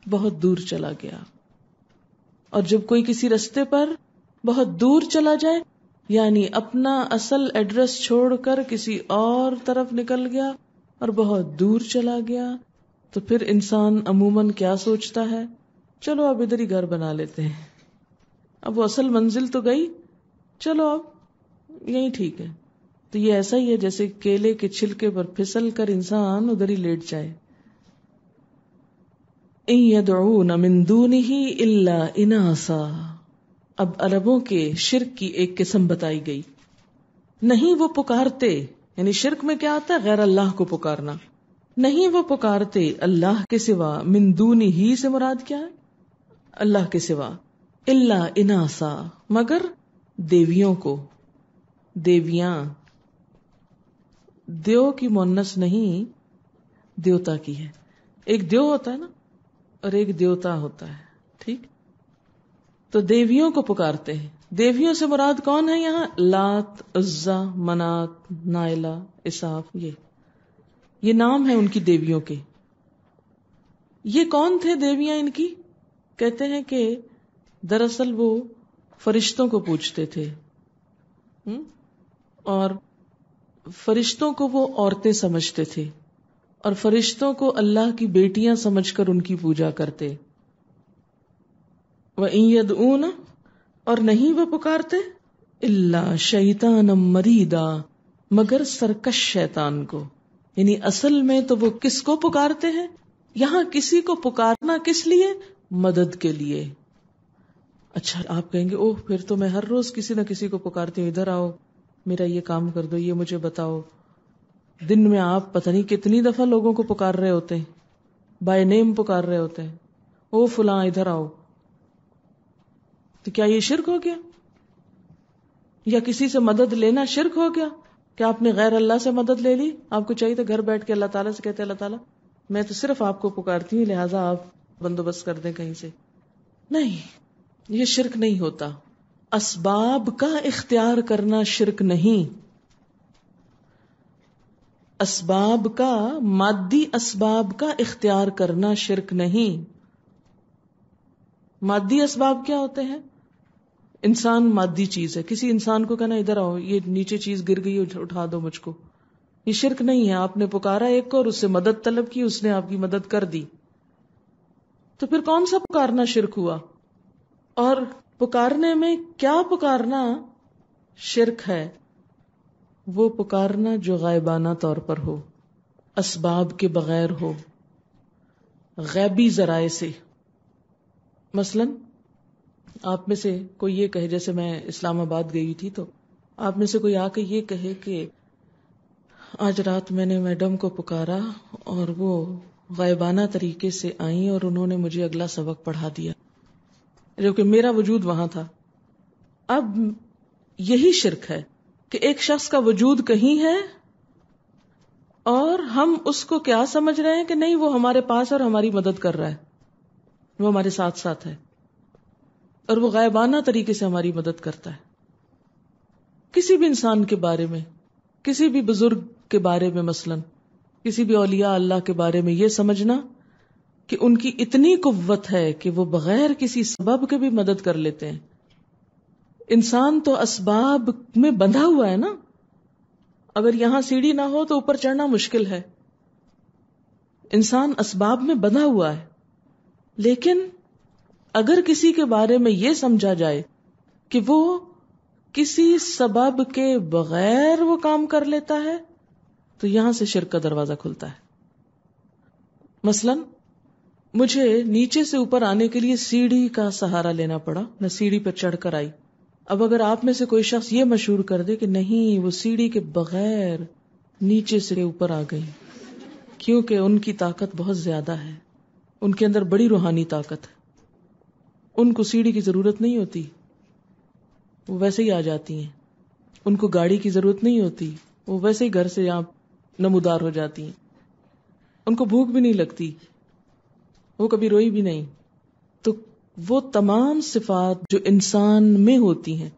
بہت دور چلا گیا. اور جب کوئی کسی رستے پر بہت دور چلا جائے، یعنی اپنا اصل ایڈریس چھوڑ کر کسی اور طرف نکل گیا اور بہت دور چلا گیا، تو پھر انسان عموماً کیا سوچتا ہے؟ چلو اب ادھر ہی گھر بنا لیتے ہیں، اب وہ اصل منزل تو گئی، چلو اب یہی ٹھیک ہے. تو یہ ایسا ہی ہے جیسے کیلے کے چھلکے پر پھسل کر انسان ادھر ہی لیٹ جائے. ان يدعون من دونه الا اناثا. اب عربوں کے شرک کی ایک قسم بتائی گئی. نہیں وہ پکارتے، یعنی شرک میں کیا آتا ہے؟ غیر اللہ کو پکارنا. نہیں وہ پکارتے اللہ کے سوا، من دونہ ہی سے مراد کیا ہے؟ اللہ کے سوا. الا اناثا، مگر دیویوں کو. دیویاں، دیو کی مؤنث نہیں، دیوتا کی ہے. ایک دیو ہوتا ہے نا اور ایک دیوتا ہوتا ہے، ٹھیک. تو دیویوں کو پکارتے ہیں. دیویوں سے مراد کون ہے یہاں؟ لات، عزا، منات، نائلہ، اساف. یہ نام ہے ان کی دیویوں کے. یہ کون تھے دیویاں ان کی؟ کہتے ہیں کہ دراصل وہ فرشتوں کو پوجتے تھے، اور فرشتوں کو وہ عورتیں سمجھتے تھے، اور فرشتوں کو اللہ کی بیٹیاں سمجھ کر ان کی پوجا کرتے. وَإِن يَدْعُونَ، اور نہیں وہ پکارتے، إِلَّا شَيْطَانًا مَرِيدًا، مگر سرکش شیطان کو. یعنی اصل میں تو وہ کس کو پکارتے ہیں؟ یہاں کسی کو پکارنا کس لیے؟ مدد کے لیے. اچھا آپ کہیں گے اوہ پھر تو میں ہر روز کسی نہ کسی کو پکارتی ہوں، ادھر آؤ میرا یہ کام کر دو، یہ مجھے بتاؤ. دن میں آپ پتہ نہیں کتنی دفعہ لوگوں کو پکار رہے ہوتے ہیں، بائی نیم پکار رہے ہوتے ہیں، او فلاں ادھر آؤ. تو کیا یہ شرک ہو گیا؟ یا کسی سے مدد لینا شرک ہو گیا؟ کہ آپ نے غیر اللہ سے مدد لے لی؟ آپ کو چاہیے تھا گھر بیٹھ کے اللہ تعالیٰ سے کہتے اللہ تعالیٰ میں تو صرف آپ کو پکارتی ہوں، لہٰذا آپ بندوبست کر دیں کہیں سے. نہیں، یہ شرک نہیں ہوتا. اسباب کا اختیار کرنا شرک نہیں. اسباب کا، مادی اسباب کا اختیار کرنا شرک نہیں. مادی اسباب کیا ہوتے ہیں؟ انسان مادی چیز ہے. کسی انسان کو کہنا ادھر آؤ، یہ نیچے چیز گر گئی اٹھا دو مجھ کو، یہ شرک نہیں ہے. آپ نے پکارا ایک کو اور اس سے مدد طلب کی، اس نے آپ کی مدد کر دی، تو پھر کون سا پکارنا شرک ہوا؟ اور پکارنے میں کیا پکارنا شرک ہے؟ وہ پکارنا جو غائبانہ طور پر ہو، اسباب کے بغیر ہو، غیبی ذرائع سے. مثلا آپ میں سے کوئی یہ کہے، جیسے میں اسلام آباد گئی تھی تو آپ میں سے کوئی آ کے یہ کہے کہ آج رات میں نے میڈم کو پکارا اور وہ غائبانہ طریقے سے آئیں اور انہوں نے مجھے اگلا سبق پڑھا دیا، جو کہ میرا وجود وہاں تھا. اب یہی شرک ہے کہ ایک شخص کا وجود کہیں ہے اور ہم اس کو کیا سمجھ رہے ہیں کہ نہیں وہ ہمارے پاس اور ہماری مدد کر رہا ہے، وہ ہمارے ساتھ ساتھ ہے اور وہ غائبانہ طریقے سے ہماری مدد کرتا ہے. کسی بھی انسان کے بارے میں، کسی بھی بزرگ کے بارے میں، مثلا کسی بھی اولیاء اللہ کے بارے میں یہ سمجھنا کہ ان کی اتنی قوت ہے کہ وہ بغیر کسی سبب کے بھی مدد کر لیتے ہیں. انسان تو اسباب میں بندھا ہوا ہے نا، اگر یہاں سیڑھی نہ ہو تو اوپر چڑھنا مشکل ہے. انسان اسباب میں بندھا ہوا ہے، لیکن اگر کسی کے بارے میں یہ سمجھا جائے کہ وہ کسی سبب کے بغیر وہ کام کر لیتا ہے تو یہاں سے شرک کا دروازہ کھلتا ہے. مثلا مجھے نیچے سے اوپر آنے کے لیے سیڑھی کا سہارا لینا پڑا، میں سیڑھی پر چڑھ کر آئی. اب اگر آپ میں سے کوئی شخص یہ مشہور کر دے کہ نہیں وہ سیڑھی کے بغیر نیچے سے اوپر آ گئی، کیونکہ ان کی طاقت بہت زیادہ ہے، ان کے اندر بڑی روحانی طاقت ہے، ان کو سیڑھی کی ضرورت نہیں ہوتی، وہ ویسے ہی آ جاتی ہیں. ان کو گاڑی کی ضرورت نہیں ہوتی، وہ ویسے ہی گھر سے یہاں نمودار ہو جاتی ہیں. ان کو بھوک بھی نہیں لگتی، وہ کبھی روئی بھی نہیں. تو وہ تمام صفات جو انسان میں ہوتی ہیں،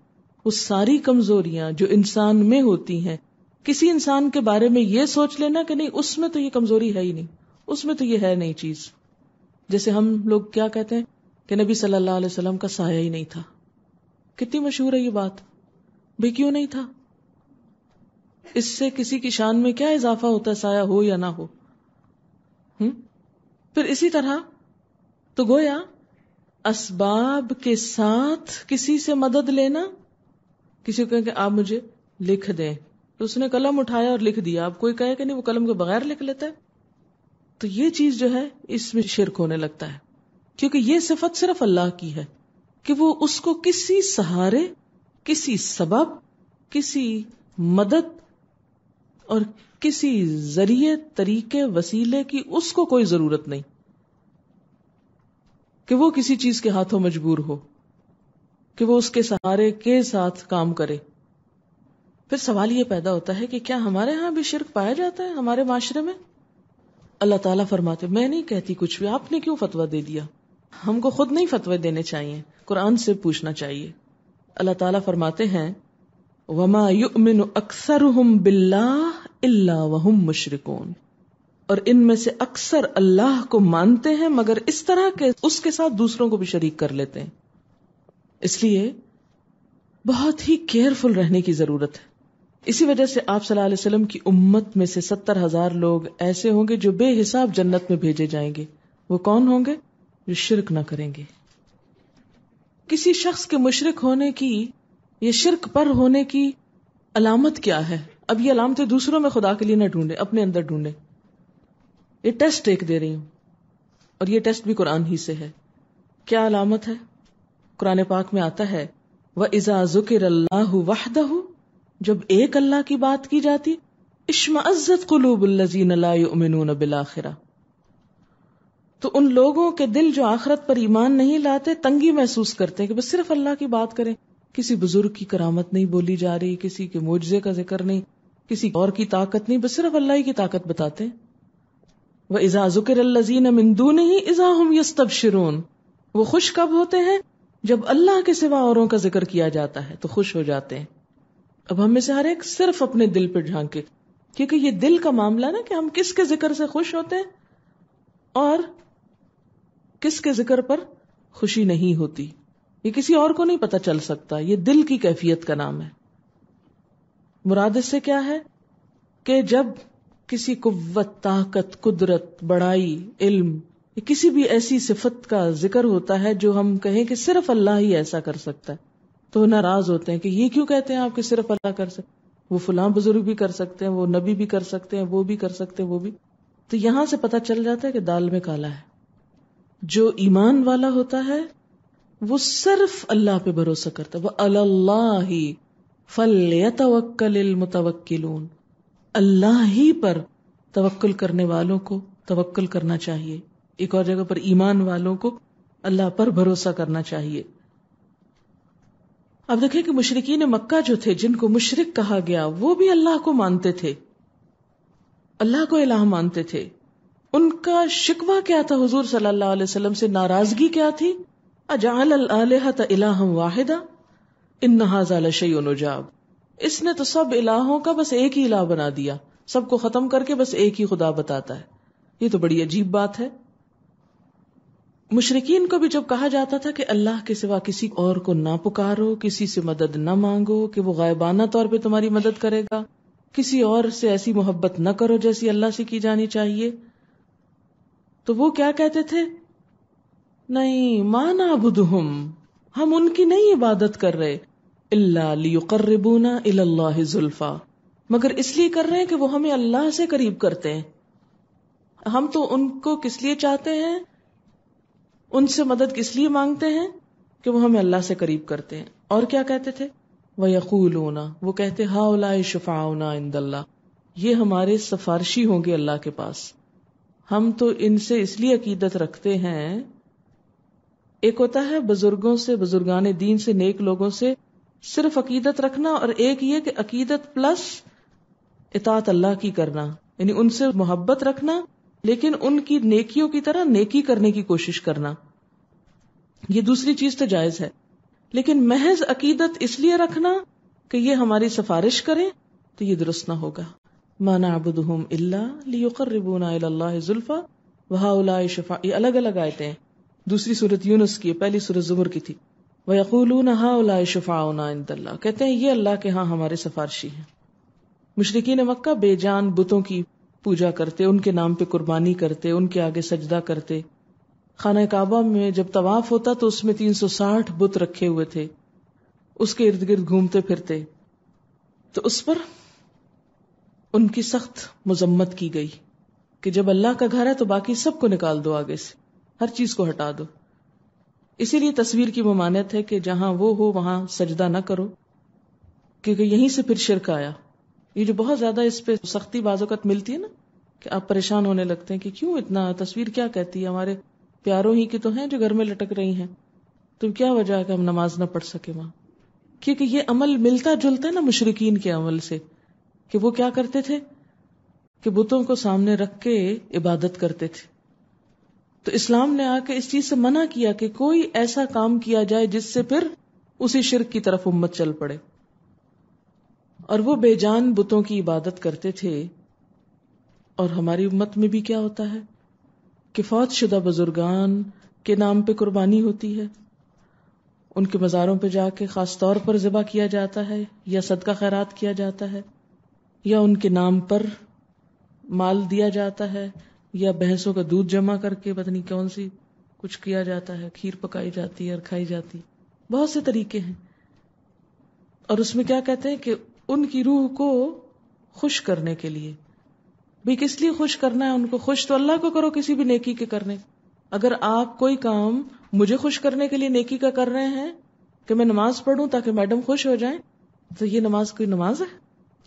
وہ ساری کمزوریاں جو انسان میں ہوتی ہیں، کسی انسان کے بارے میں یہ سوچ لینا کہ نہیں اس میں تو یہ کمزوری ہے ہی نہیں، اس میں تو یہ ہے نہیں چیز. جیسے ہم لوگ کیا کہتے ہیں کہ نبی صلی اللہ علیہ وسلم کا سایہ ہی نہیں تھا. کتنی مشہور ہے یہ بات، بھئی کیوں نہیں تھا؟ اس سے کسی کی شان میں کیا اضافہ ہوتا ہے سایہ ہو یا نہ ہو؟ پھر اسی طرح تو گویا اسباب کے ساتھ کسی سے مدد لینا، کسی کو کہیں کہ آپ مجھے لکھ دیں تو اس نے قلم اٹھایا اور لکھ دیا، آپ کوئی کہے کہ نہیں وہ قلم کے بغیر لکھ لیتا ہے، تو یہ چیز جو ہے اس میں شرک ہونے لگتا ہے. کیونکہ یہ صفت صرف اللہ کی ہے کہ وہ اس کو کسی سہارے، کسی سبب، کسی مدد اور کسی ذریعے، طریقے، وسیلے کی اس کو کوئی ضرورت نہیں کہ وہ کسی چیز کے ہاتھوں مجبور ہو، کہ وہ اس کے سہارے کے ساتھ کام کرے. پھر سوال یہ پیدا ہوتا ہے کہ کیا ہمارے ہاں بھی شرک پایا جاتا ہے ہمارے معاشرے میں؟ اللہ تعالیٰ فرماتے، میں نہیں کہتی کچھ بھی، آپ نے کیوں فتویٰ دے دیا؟ ہم کو خود نہیں فتوے دینے چاہیے، قرآن سے پوچھنا چاہیے. اللہ تعالیٰ فرماتے ہیں وَمَا يُؤْمِنُ أَكْثَرُهُمْ بِاللَّهِ إِلَّا وَهُمْ مُشْرِكُونَ، اور ان میں سے اکثر اللہ کو مانتے ہیں مگر اس طرح کہ اس کے ساتھ دوسروں کو بھی شریک کر لیتے ہیں. اس لیے بہت ہی کیئرفل رہنے کی ضرورت ہے. اسی وجہ سے آپ صلی اللہ علیہ وسلم کی امت میں سے 70,000 لوگ ایسے ہوں گے جو بے حساب جنت میں بھیجے جائیں گے. وہ کون ہوں گے؟ جو شرک نہ کریں گے. کسی شخص کے مشرک ہونے کی یا شرک پر ہونے کی علامت کیا ہے؟ اب یہ علامتیں دوسروں میں خدا کے لیے نہ ڈھونڈے، اپنے اندر ڈھونڈے. یہ ٹیسٹ ایک دے رہی ہوں اور یہ ٹیسٹ بھی قرآن ہی سے ہے. کیا علامت ہے؟ قرآن پاک میں آتا ہے وَإِذَا ذُكِرَ اللَّهُ وَحْدَهُ، جب ایک اللہ کی بات کی جاتی اشمئزت قلوب الذین لا یؤمنون بالآخرہ، تو ان لوگوں کے دل جو آخرت پر ایمان نہیں لاتے تنگی محسوس کرتے ہیں کہ بس صرف اللہ کی بات کریں، کسی بزرگ کی کرامت نہیں بولی جا رہی، کسی کے معجزے کا ذکر نہیں، کسی اور کی طاقت نہیں، بس صرف اللہ ہی کی طاقت بتاتے ہیں. وَإِذَا ذُكِرَ الَّذِينَ مِن دُونِهِ إِذَا هُمْ يَسْتَبْشِرُونَ، وہ خوش کب ہوتے ہیں؟ جب اللہ کے سوا اوروں کا ذکر کیا جاتا ہے تو خوش ہو جاتے ہیں. اب ہم میں سے ہر ایک صرف اپنے دل پہ جھانکے، کیونکہ یہ دل کا معاملہ نا کہ ہم کس کے ذکر سے خوش ہوتے ہیں اور کس کے ذکر پر خوشی نہیں ہوتی. یہ کسی اور کو نہیں پتا چل سکتا، یہ دل کی کیفیت کا نام ہے. مراد اس سے کیا ہے کہ جب کسی قوت، طاقت، قدرت، بڑائی، علم، کسی بھی ایسی صفت کا ذکر ہوتا ہے جو ہم کہیں کہ صرف اللہ ہی ایسا کر سکتا ہے، تو ناراض ہوتے ہیں کہ یہ کیوں کہتے ہیں آپ کہ صرف اللہ کر سکتے، وہ فلاں بزرگ بھی کر سکتے ہیں، وہ نبی بھی کر سکتے ہیں، وہ بھی کر سکتے ہیں، وہ بھی. تو یہاں سے پتہ چل جاتا ہے کہ دال میں کالا ہے. جو ایمان والا ہوتا ہے وہ صرف اللہ پہ بھروسہ کرتا ہے. وَعَلَى اللَّهِ فَلْيَتَوَكَّلِ الْمُتَوَكِّلُونَ، اللہ ہی پر توکل کرنے والوں کو توکل کرنا چاہیے. ایک اور جگہ پر ایمان والوں کو اللہ پر بھروسہ کرنا چاہیے. اب دیکھیں کہ مشرکین مکہ جو تھے، جن کو مشرک کہا گیا، وہ بھی اللہ کو مانتے تھے، اللہ کو الہ مانتے تھے. ان کا شکوہ کیا تھا حضور صلی اللہ علیہ وسلم سے؟ ناراضگی کیا تھی؟ اجعل الآلہۃ الہا واحدا ان ھذا لشیء عجاب. اس نے تو سب الہوں کا بس ایک ہی الہ بنا دیا، سب کو ختم کر کے بس ایک ہی خدا بتاتا ہے. یہ تو بڑی عجیب بات ہے. مشرکین کو بھی جب کہا جاتا تھا کہ اللہ کے سوا کسی اور کو نہ پکارو، کسی سے مدد نہ مانگو کہ وہ غائبانہ طور پہ تمہاری مدد کرے گا، کسی اور سے ایسی محبت نہ کرو جیسی اللہ سے کی جانی چاہیے، تو وہ کیا کہتے تھے؟ نہیں، ما نعبدہم، ہم ان کی نہیں عبادت کر رہے، الا لیقربونا الی اللہ زلفی، مگر اس لیے کر رہے ہیں کہ وہ ہمیں اللہ سے قریب کرتے ہیں. ہم تو ان کو کس لیے چاہتے ہیں، ان سے مدد کس لیے مانگتے ہیں کہ وہ ہمیں اللہ سے قریب کرتے ہیں. اور کیا کہتے تھے؟ وَيَقُولُونَ، وہ کہتے هَؤُلَاءِ شُفَعَاؤُنَا عِندَ اللَّهِ، یہ ہمارے سفارشی ہوں گے اللہ کے پاس. ہم تو ان سے اس لیے عقیدت رکھتے ہیں. ایک ہوتا ہے بزرگوں سے، بزرگان دین سے، نیک لوگوں سے صرف عقیدت رکھنا، اور ایک یہ کہ عقیدت پلس اطاعت اللہ کی کرنا، یعنی ان سے محبت رکھنا لیکن ان کی نیکیوں کی طرح نیکی کرنے کی کوشش کرنا. یہ دوسری چیز تو جائز ہے، لیکن محض عقیدت اس لیے رکھنا کہ یہ ہماری سفارش کریں تو یہ درست نہ ہوگا. ما نعبدہم الا لیقربونا الی اللہ زلفی وہؤلاء شفعاء. یہ الگ الگ آیتیں ہیں، دوسری سورۃ یونس کی، پہلی سورۃ زمر کی تھی. وَيَقُولُونَ هَؤُلَاءِ شُفَعَاؤُنَا عِندَ اللَّهِ، کہتے ہیں یہ اللہ کے ہاں ہمارے سفارشی ہیں. مشرکین مکہ بے جان بتوں کی پوجا کرتے، ان کے نام پہ قربانی کرتے، ان کے آگے سجدہ کرتے. خانہ کعبہ میں جب طواف ہوتا تو اس میں 360 بت رکھے ہوئے تھے، اس کے ارد گرد گھومتے پھرتے. تو اس پر ان کی سخت مذمت کی گئی کہ جب اللہ کا گھر ہے تو باقی سب کو نکال دو، آگے سے ہر چیز کو ہٹا دو. اسی لیے تصویر کی ممانعت ہے کہ جہاں وہ ہو وہاں سجدہ نہ کرو، کیونکہ یہیں سے پھر شرک آیا. یہ جو بہت زیادہ اس پہ سختی بعض اوقات ملتی ہے نا، کہ آپ پریشان ہونے لگتے ہیں کہ کیوں اتنا، تصویر کیا کہتی ہے، ہمارے پیاروں ہی کی تو ہیں جو گھر میں لٹک رہی ہیں، تو کیا وجہ ہے کہ ہم نماز نہ پڑھ سکے وہاں؟ کیونکہ یہ عمل ملتا جلتا ہے نا مشرکین کے عمل سے، کہ وہ کیا کرتے تھے کہ بتوں کو سامنے رکھ کے عبادت کرتے تھے. تو اسلام نے آ کے اس چیز سے منع کیا کہ کوئی ایسا کام کیا جائے جس سے پھر اسی شرک کی طرف امت چل پڑے. اور وہ بے جان بتوں کی عبادت کرتے تھے. اور ہماری امت میں بھی کیا ہوتا ہے کہ فوت شدہ بزرگان کے نام پہ قربانی ہوتی ہے، ان کے مزاروں پہ جا کے خاص طور پر ذبح کیا جاتا ہے، یا صدقہ خیرات کیا جاتا ہے، یا ان کے نام پر مال دیا جاتا ہے، یا بھینسوں کا دودھ جمع کر کے پتہ نہیں کون سی کچھ کیا جاتا ہے، کھیر پکائی جاتی ہے اور کھائی جاتی. بہت سے طریقے ہیں. اور اس میں کیا کہتے ہیں کہ ان کی روح کو خوش کرنے کے لیے. بھی کس لیے خوش کرنا ہے ان کو؟ خوش تو اللہ کو کرو کسی بھی نیکی کے کرنے. اگر آپ کوئی کام مجھے خوش کرنے کے لیے نیکی کا کر رہے ہیں کہ میں نماز پڑھوں تاکہ میڈم خوش ہو جائیں، تو یہ نماز کوئی نماز ہے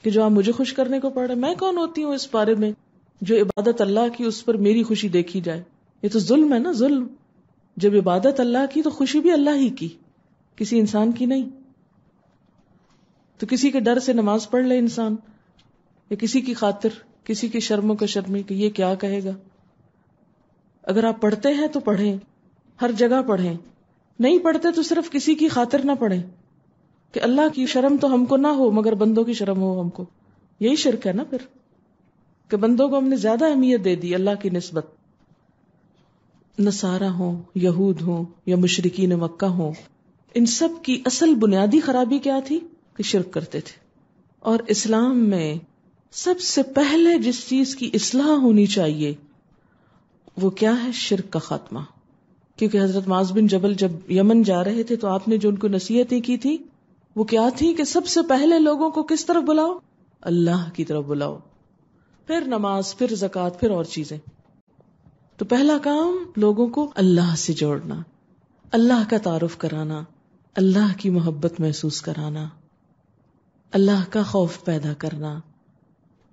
کہ جو آپ مجھے خوش کرنے کو پڑھ رہے؟ میں کون ہوتی ہوں اس بارے میں جو عبادت اللہ کی اس پر میری خوشی دیکھی جائے؟ یہ تو ظلم ہے نا، ظلم. جب عبادت اللہ کی تو خوشی بھی اللہ ہی کی، کسی انسان کی نہیں. تو کسی کے ڈر سے نماز پڑھ لے انسان، یا کسی کی خاطر، کسی کی شرم و شرمی کہ یہ کیا کہے گا. اگر آپ پڑھتے ہیں تو پڑھیں، ہر جگہ پڑھیں. نہیں پڑھتے تو صرف کسی کی خاطر نہ پڑھیں کہ اللہ کی شرم تو ہم کو نہ ہو مگر بندوں کی شرم ہو ہم کو. یہی شرک ہے نا پھر، کہ بندوں کو ہم نے زیادہ اہمیت دے دی اللہ کی نسبت. نصارہ ہوں، یہود ہوں یا مشرکین مکہ ہوں، ان سب کی اصل بنیادی خرابی کیا تھی کہ شرک کرتے تھے. اور اسلام میں سب سے پہلے جس چیز کی اصلاح ہونی چاہیے وہ کیا ہے؟ شرک کا خاتمہ. کیونکہ حضرت معاذ بن جبل جب یمن جا رہے تھے تو آپ نے جو ان کو نصیحتیں کی تھی وہ کیا تھی کہ سب سے پہلے لوگوں کو کس طرف بلاؤ؟ اللہ کی طرف بلاؤ، پھر نماز، پھر زکوٰۃ، پھر اور چیزیں. تو پہلا کام لوگوں کو اللہ سے جوڑنا، اللہ کا تعارف کرانا، اللہ کی محبت محسوس کرانا، اللہ کا خوف پیدا کرنا.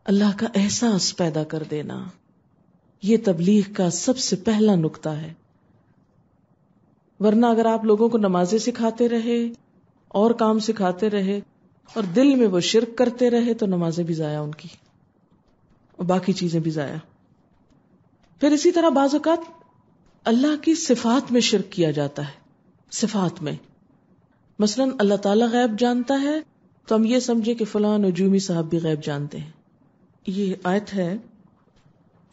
اللہ کا احساس پیدا کر دینا، یہ تبلیغ کا سب سے پہلا نقطہ ہے. ورنہ اگر آپ لوگوں کو نمازیں سکھاتے رہے اور کام سکھاتے رہے اور دل میں وہ شرک کرتے رہے تو نمازیں بھی ضائع ان کی اور باقی چیزیں بھی ضائع. پھر اسی طرح بعض اوقات اللہ کی صفات میں شرک کیا جاتا ہے. صفات میں مثلا اللہ تعالیٰ غیب جانتا ہے تو ہم یہ سمجھے کہ فلاں نجومی صاحب بھی غیب جانتے ہیں. یہ آیت ہے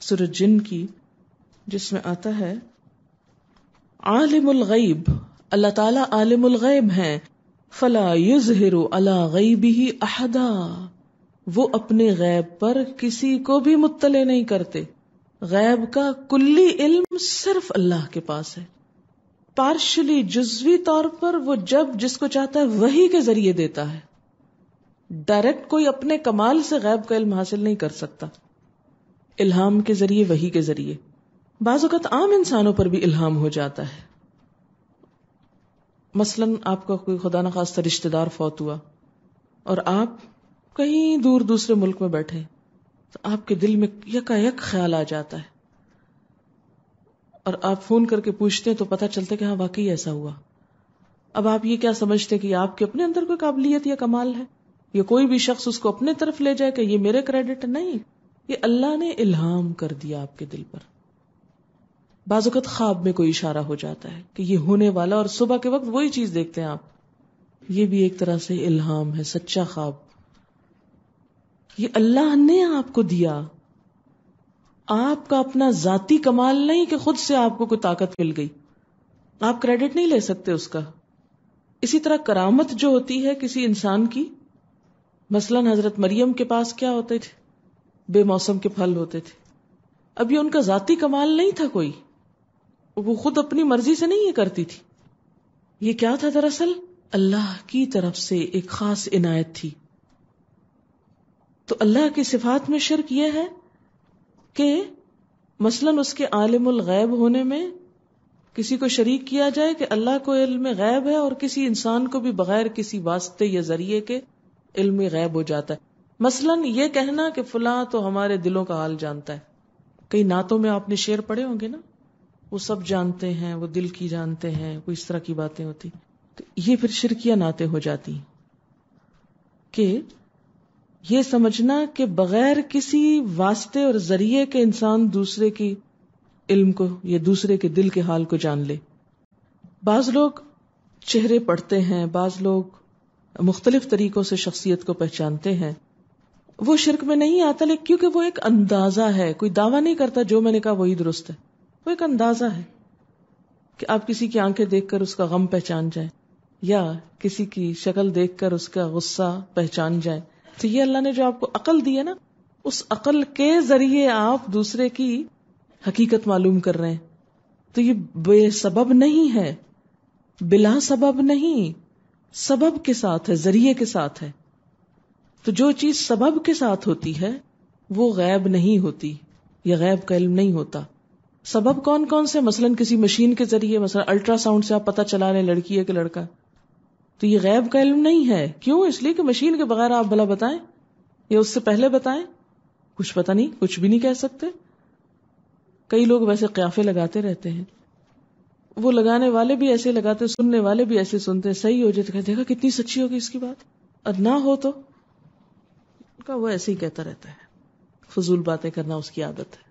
سورہ جن کی جس میں آتا ہے عالم الغیب، اللہ تعالیٰ عالم الغیب ہیں، فلا یظہر علی غیبہ احدا، وہ اپنے غیب پر کسی کو بھی مطلع نہیں کرتے. غیب کا کلی علم صرف اللہ کے پاس ہے. پارشلی جزوی طور پر وہ جب جس کو چاہتا ہے وحی کے ذریعے دیتا ہے. ڈائریکٹ کوئی اپنے کمال سے غیب کا علم حاصل نہیں کر سکتا. الہام کے ذریعے، وحی کے ذریعے. بعض اوقات عام انسانوں پر بھی الہام ہو جاتا ہے. مثلا آپ کا کوئی خدا نخواستہ رشتہ دار فوت ہوا اور آپ کہیں دور دوسرے ملک میں بیٹھے تو آپ کے دل میں یکایک خیال آ جاتا ہے اور آپ فون کر کے پوچھتے ہیں تو پتہ چلتا ہے کہ ہاں واقعی ایسا ہوا. اب آپ یہ کیا سمجھتے کہ آپ کے اپنے اندر کوئی قابلیت یا کمال ہے یا کوئی بھی شخص اس کو اپنے طرف لے جائے کہ یہ میرے کریڈٹ نہیں، یہ اللہ نے الہام کر دیا آپ کے دل پر. بعض اوقات خواب میں کوئی اشارہ ہو جاتا ہے کہ یہ ہونے والا اور صبح کے وقت وہی چیز دیکھتے ہیں آپ. یہ بھی ایک طرح سے الہام ہے، سچا خواب. یہ اللہ نے آپ کو دیا، آپ کا اپنا ذاتی کمال نہیں کہ خود سے آپ کو کوئی طاقت مل گئی، آپ کریڈٹ نہیں لے سکتے اس کا. اسی طرح کرامت جو ہوتی ہے کسی انسان کی، مثلا حضرت مریم کے پاس کیا ہوتے تھے؟ بے موسم کے پھل ہوتے تھے. اب یہ ان کا ذاتی کمال نہیں تھا کوئی، وہ خود اپنی مرضی سے نہیں یہ کرتی تھی. یہ کیا تھا دراصل؟ اللہ کی طرف سے ایک خاص عنایت تھی. تو اللہ کی صفات میں شرک یہ ہے کہ مثلاً اس کے عالم الغیب ہونے میں کسی کو شریک کیا جائے کہ اللہ کو علم غیب ہے اور کسی انسان کو بھی بغیر کسی واسطے یا ذریعے کے علم غیب ہو جاتا ہے. مثلاً یہ کہنا کہ فلاں تو ہمارے دلوں کا حال جانتا ہے. کئی نعتوں میں آپ نے شعر پڑھے ہوں گے نا، وہ سب جانتے ہیں، وہ دل کی جانتے ہیں، کوئی اس طرح کی باتیں ہوتی. تو یہ پھر شرکیہ نعتیں ہو جاتی ہیں کہ یہ سمجھنا کہ بغیر کسی واسطے اور ذریعے کے انسان دوسرے کی علم کو یا دوسرے کے دل کے حال کو جان لے. بعض لوگ چہرے پڑھتے ہیں، بعض لوگ مختلف طریقوں سے شخصیت کو پہچانتے ہیں. وہ شرک میں نہیں آتا، لیکن کیونکہ وہ ایک اندازہ ہے، کوئی دعویٰ نہیں کرتا جو میں نے کہا وہی درست ہے. وہ ایک اندازہ ہے کہ آپ کسی کی آنکھیں دیکھ کر اس کا غم پہچان جائیں یا کسی کی شکل دیکھ کر اس کا غصہ پہچان جائیں. تو یہ اللہ نے جو آپ کو عقل دی ہے نا، اس عقل کے ذریعے آپ دوسرے کی حقیقت معلوم کر رہے ہیں. تو یہ بے سبب نہیں ہے، بلا سبب نہیں، سبب کے ساتھ ہے، ذریعے کے ساتھ ہے. تو جو چیز سبب کے ساتھ ہوتی ہے وہ غیب نہیں ہوتی یا غیب کا علم نہیں ہوتا. سبب کون کون سے؟ مثلا کسی مشین کے ذریعے، مثلا الٹرا ساؤنڈ سے آپ پتہ چلا لیں لڑکی ہے کہ لڑکا، تو یہ غیب کا علم نہیں ہے. کیوں؟ اس لیے کہ مشین کے بغیر آپ بھلا بتائیں یا اس سے پہلے بتائیں، کچھ پتہ نہیں، کچھ بھی نہیں کہہ سکتے. کئی لوگ ویسے قیافے لگاتے رہتے ہیں، وہ لگانے والے بھی ایسے لگاتے، سننے والے بھی ایسے سنتے ہیں. صحیح ہو جائے تو دیکھا کتنی سچی ہوگی اس کی بات، اور نہ ہو تو وہ ایسے ہی کہتا رہتا ہے. فضول باتیں کرنا اس کی عادت ہے.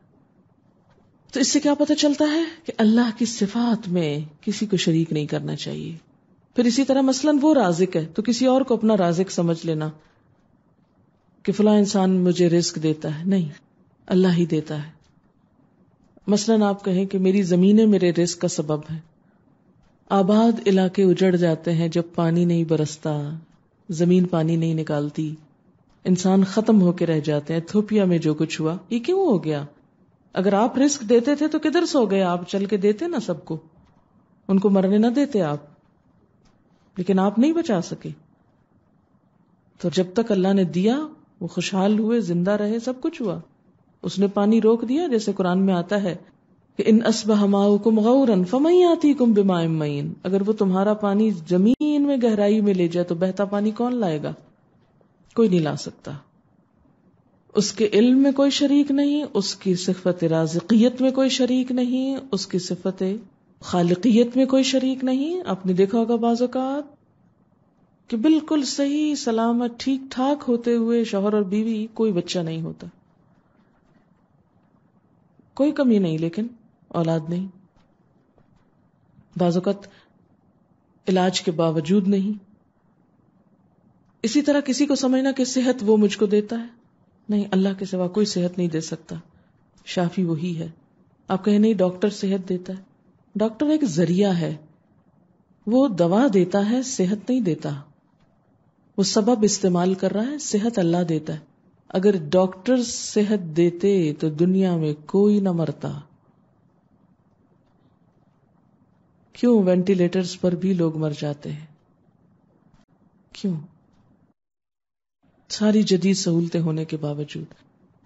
تو اس سے کیا پتہ چلتا ہے کہ اللہ کی صفات میں کسی کو شریک نہیں کرنا چاہیے. پھر اسی طرح مثلاً وہ رازق ہے تو کسی اور کو اپنا رازق سمجھ لینا کہ فلاں انسان مجھے رزق دیتا ہے، نہیں، اللہ ہی دیتا ہے. مثلاً آپ کہیں کہ میری زمینیں میرے رزق کا سبب ہے. آباد علاقے اجڑ جاتے ہیں جب پانی نہیں برستا، زمین پانی نہیں نکالتی، انسان ختم ہو کے رہ جاتے ہیں. ایتھوپیا میں جو کچھ ہوا یہ کیوں ہو گیا؟ اگر آپ رزق دیتے تھے تو کدھر سو گئے؟ آپ چل کے دیتے نا سب کو، ان کو مرنے نہ دیتے آپ، لیکن آپ نہیں بچا سکے. تو جب تک اللہ نے دیا وہ خوشحال ہوئے، زندہ رہے، سب کچھ ہوا. اس نے پانی روک دیا، جیسے قرآن میں آتا ہے کہ ان اصبح ماؤکم غورا فمن یاتیکم بماء معین، اگر وہ تمہارا پانی زمین میں گہرائی میں لے جائے تو بہتا پانی کون لائے گا؟ کوئی نہیں لا سکتا. اس کے علم میں کوئی شریک نہیں، اس کی صفت رازقیت میں کوئی شریک نہیں، اس کی صفت خالقیت میں کوئی شریک نہیں. آپ نے دیکھا ہوگا بعض اوقات کہ بالکل صحیح سلامت ٹھیک ٹھاک ہوتے ہوئے شوہر اور بیوی کوئی بچہ نہیں ہوتا، کوئی کمی نہیں لیکن اولاد نہیں. بعض اوقات علاج کے باوجود نہیں. اسی طرح کسی کو سمجھنا کہ صحت وہ مجھ کو دیتا ہے، نہیں، اللہ کے سوا کوئی صحت نہیں دے سکتا، شافی وہی ہے. آپ کہیں نہیں ڈاکٹر صحت دیتا ہے، ڈاکٹر ایک ذریعہ ہے، وہ دوا دیتا ہے، صحت نہیں دیتا. وہ سبب استعمال کر رہا ہے، صحت اللہ دیتا ہے. اگر ڈاکٹر صحت دیتے تو دنیا میں کوئی نہ مرتا. کیوں وینٹیلیٹرز پر بھی لوگ مر جاتے ہیں؟ کیوں؟ ساری جدید سہولتیں ہونے کے باوجود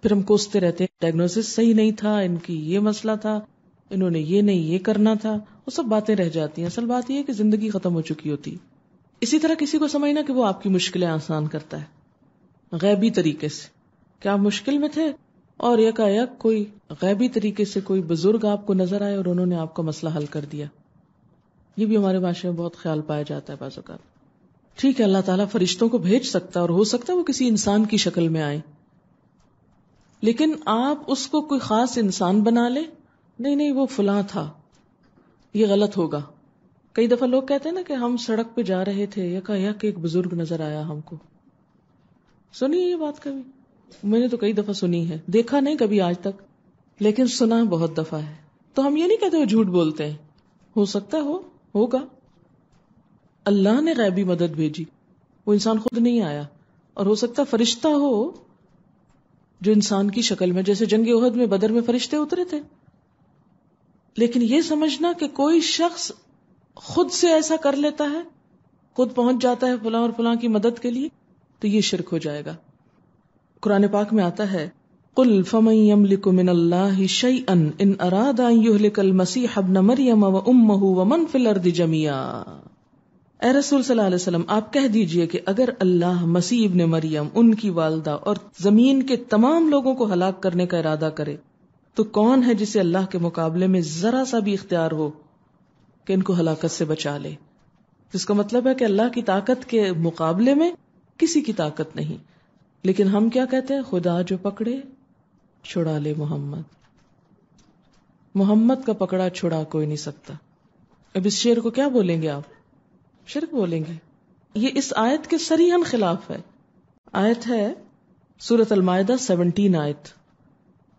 پھر ہم کوستے رہتے ہیں ڈائگنوسس صحیح نہیں تھا، ان کی یہ مسئلہ تھا، انہوں نے یہ نہیں یہ کرنا تھا. وہ سب باتیں رہ جاتی ہیں. اصل بات یہ ہے کہ زندگی ختم ہو چکی ہوتی. اسی طرح کسی کو سمجھنا کہ وہ آپ کی مشکلیں آسان کرتا ہے غیبی طریقے سے، کہ آپ مشکل میں تھے اور یکایک کوئی غیبی طریقے سے کوئی بزرگ آپ کو نظر آئے اور انہوں نے آپ کا مسئلہ حل کر دیا. یہ بھی ہمارے معاشرے میں بہت خیال پایا جاتا ہے بعض اوقات. ٹھیک ہے، اللہ تعالیٰ فرشتوں کو بھیج سکتا ہے اور ہو سکتا ہے وہ کسی انسان کی شکل میں آئے، لیکن آپ اس کو کوئی خاص انسان بنا لیں، نہیں وہ فلاں تھا، یہ غلط ہوگا. کئی دفعہ لوگ کہتے ہیں نا کہ ہم سڑک پہ جا رہے تھے، یکایک ایک بزرگ نظر آیا ہم کو. سنی یہ بات کبھی؟ میں نے تو کئی دفعہ سنی ہے، دیکھا نہیں کبھی آج تک، لیکن سنا بہت دفعہ ہے. تو ہم یہ نہیں کہتے وہ جھوٹ بولتے ہیں، ہو سکتا ہے ہوگا. اللہ نے غیبی مدد بھیجی، وہ انسان خود نہیں آیا. اور ہو سکتا فرشتہ ہو جو انسان کی شکل میں، جیسے جنگ احد میں بدر میں فرشتے اترے تھے. لیکن یہ سمجھنا کہ کوئی شخص خود سے ایسا کر لیتا ہے، خود پہنچ جاتا ہے فلاں اور فلاں کی مدد کے لیے، تو یہ شرک ہو جائے گا. قرآن پاک میں آتا ہے قُلْ فَمَن يَمْلِكُ مِنَ اللَّهِ شَيْئًا إِنْ أَرَادَ أَن يُهْلِكَ الْمَسِيحَ ابْنَ مَرْيَمَ وَأُمَّهُ وَمَنْ فِي الْأَرْضِ جَمِيعًا. اے رسول صلی اللہ علیہ وسلم، آپ کہہ دیجئے کہ اگر اللہ مسیح ابن مریم، ان کی والدہ اور زمین کے تمام لوگوں کو ہلاک کرنے کا ارادہ کرے تو کون ہے جسے اللہ کے مقابلے میں ذرا سا بھی اختیار ہو کہ ان کو ہلاکت سے بچا لے. جس کا مطلب ہے کہ اللہ کی طاقت کے مقابلے میں کسی کی طاقت نہیں. لیکن ہم کیا کہتے ہیں؟ خدا جو پکڑے چھڑا لے محمد. محمد کا پکڑا چھڑا کوئی نہیں سکتا. اب اس شعر کو کیا بولیں گے آپ؟ شرک بولیں گے. یہ اس آیت کے صریحاً خلاف ہے. آیت ہے سورۃ المائدہ 17 آیت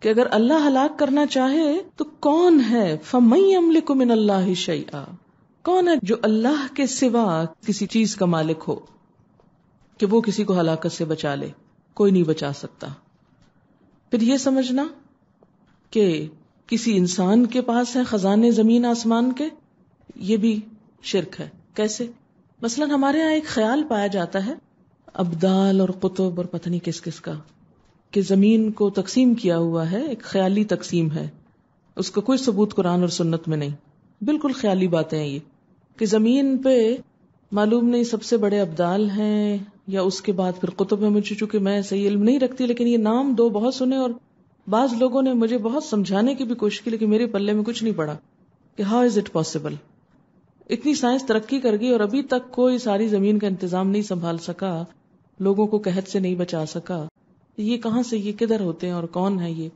کہ اگر اللہ ہلاک کرنا چاہے تو کون ہے؟ فَمَن يَمْلِكُ مِنَ اللَّهِ شَيْئًا، کون ہے جو اللہ کے سوا کسی چیز کا مالک ہو کہ وہ کسی کو ہلاکت سے بچا لے؟ کوئی نہیں بچا سکتا. پھر یہ سمجھنا کہ کسی انسان کے پاس ہے خزانے زمین آسمان کے، یہ بھی شرک ہے. کیسے؟ مثلا ہمارے یہاں ایک خیال پایا جاتا ہے ابدال اور قطب اور پتہ نہیں کس کس کا، کہ زمین کو تقسیم کیا ہوا ہے، ایک خیالی تقسیم ہے، اس کا کوئی ثبوت قرآن اور سنت میں نہیں، بالکل خیالی باتیں ہیں یہ، کہ زمین پہ معلوم نہیں سب سے بڑے ابدال ہیں یا اس کے بعد پھر قطب ہیں. مجھے چونکہ میں صحیح علم نہیں رکھتی، لیکن یہ نام دو بہت سنے اور بعض لوگوں نے مجھے بہت سمجھانے کی بھی کوشش کی، لیکن میرے پلے میں کچھ نہیں پڑا کہ ہاؤ از اٹ پاسبل. اتنی سائنس ترقی کر گئی اور ابھی تک کوئی ساری زمین کا انتظام نہیں سنبھال سکا، لوگوں کو قحط سے نہیں بچا سکا. یہ کہاں سے، یہ کدھر ہوتے ہیں اور کون ہے یہ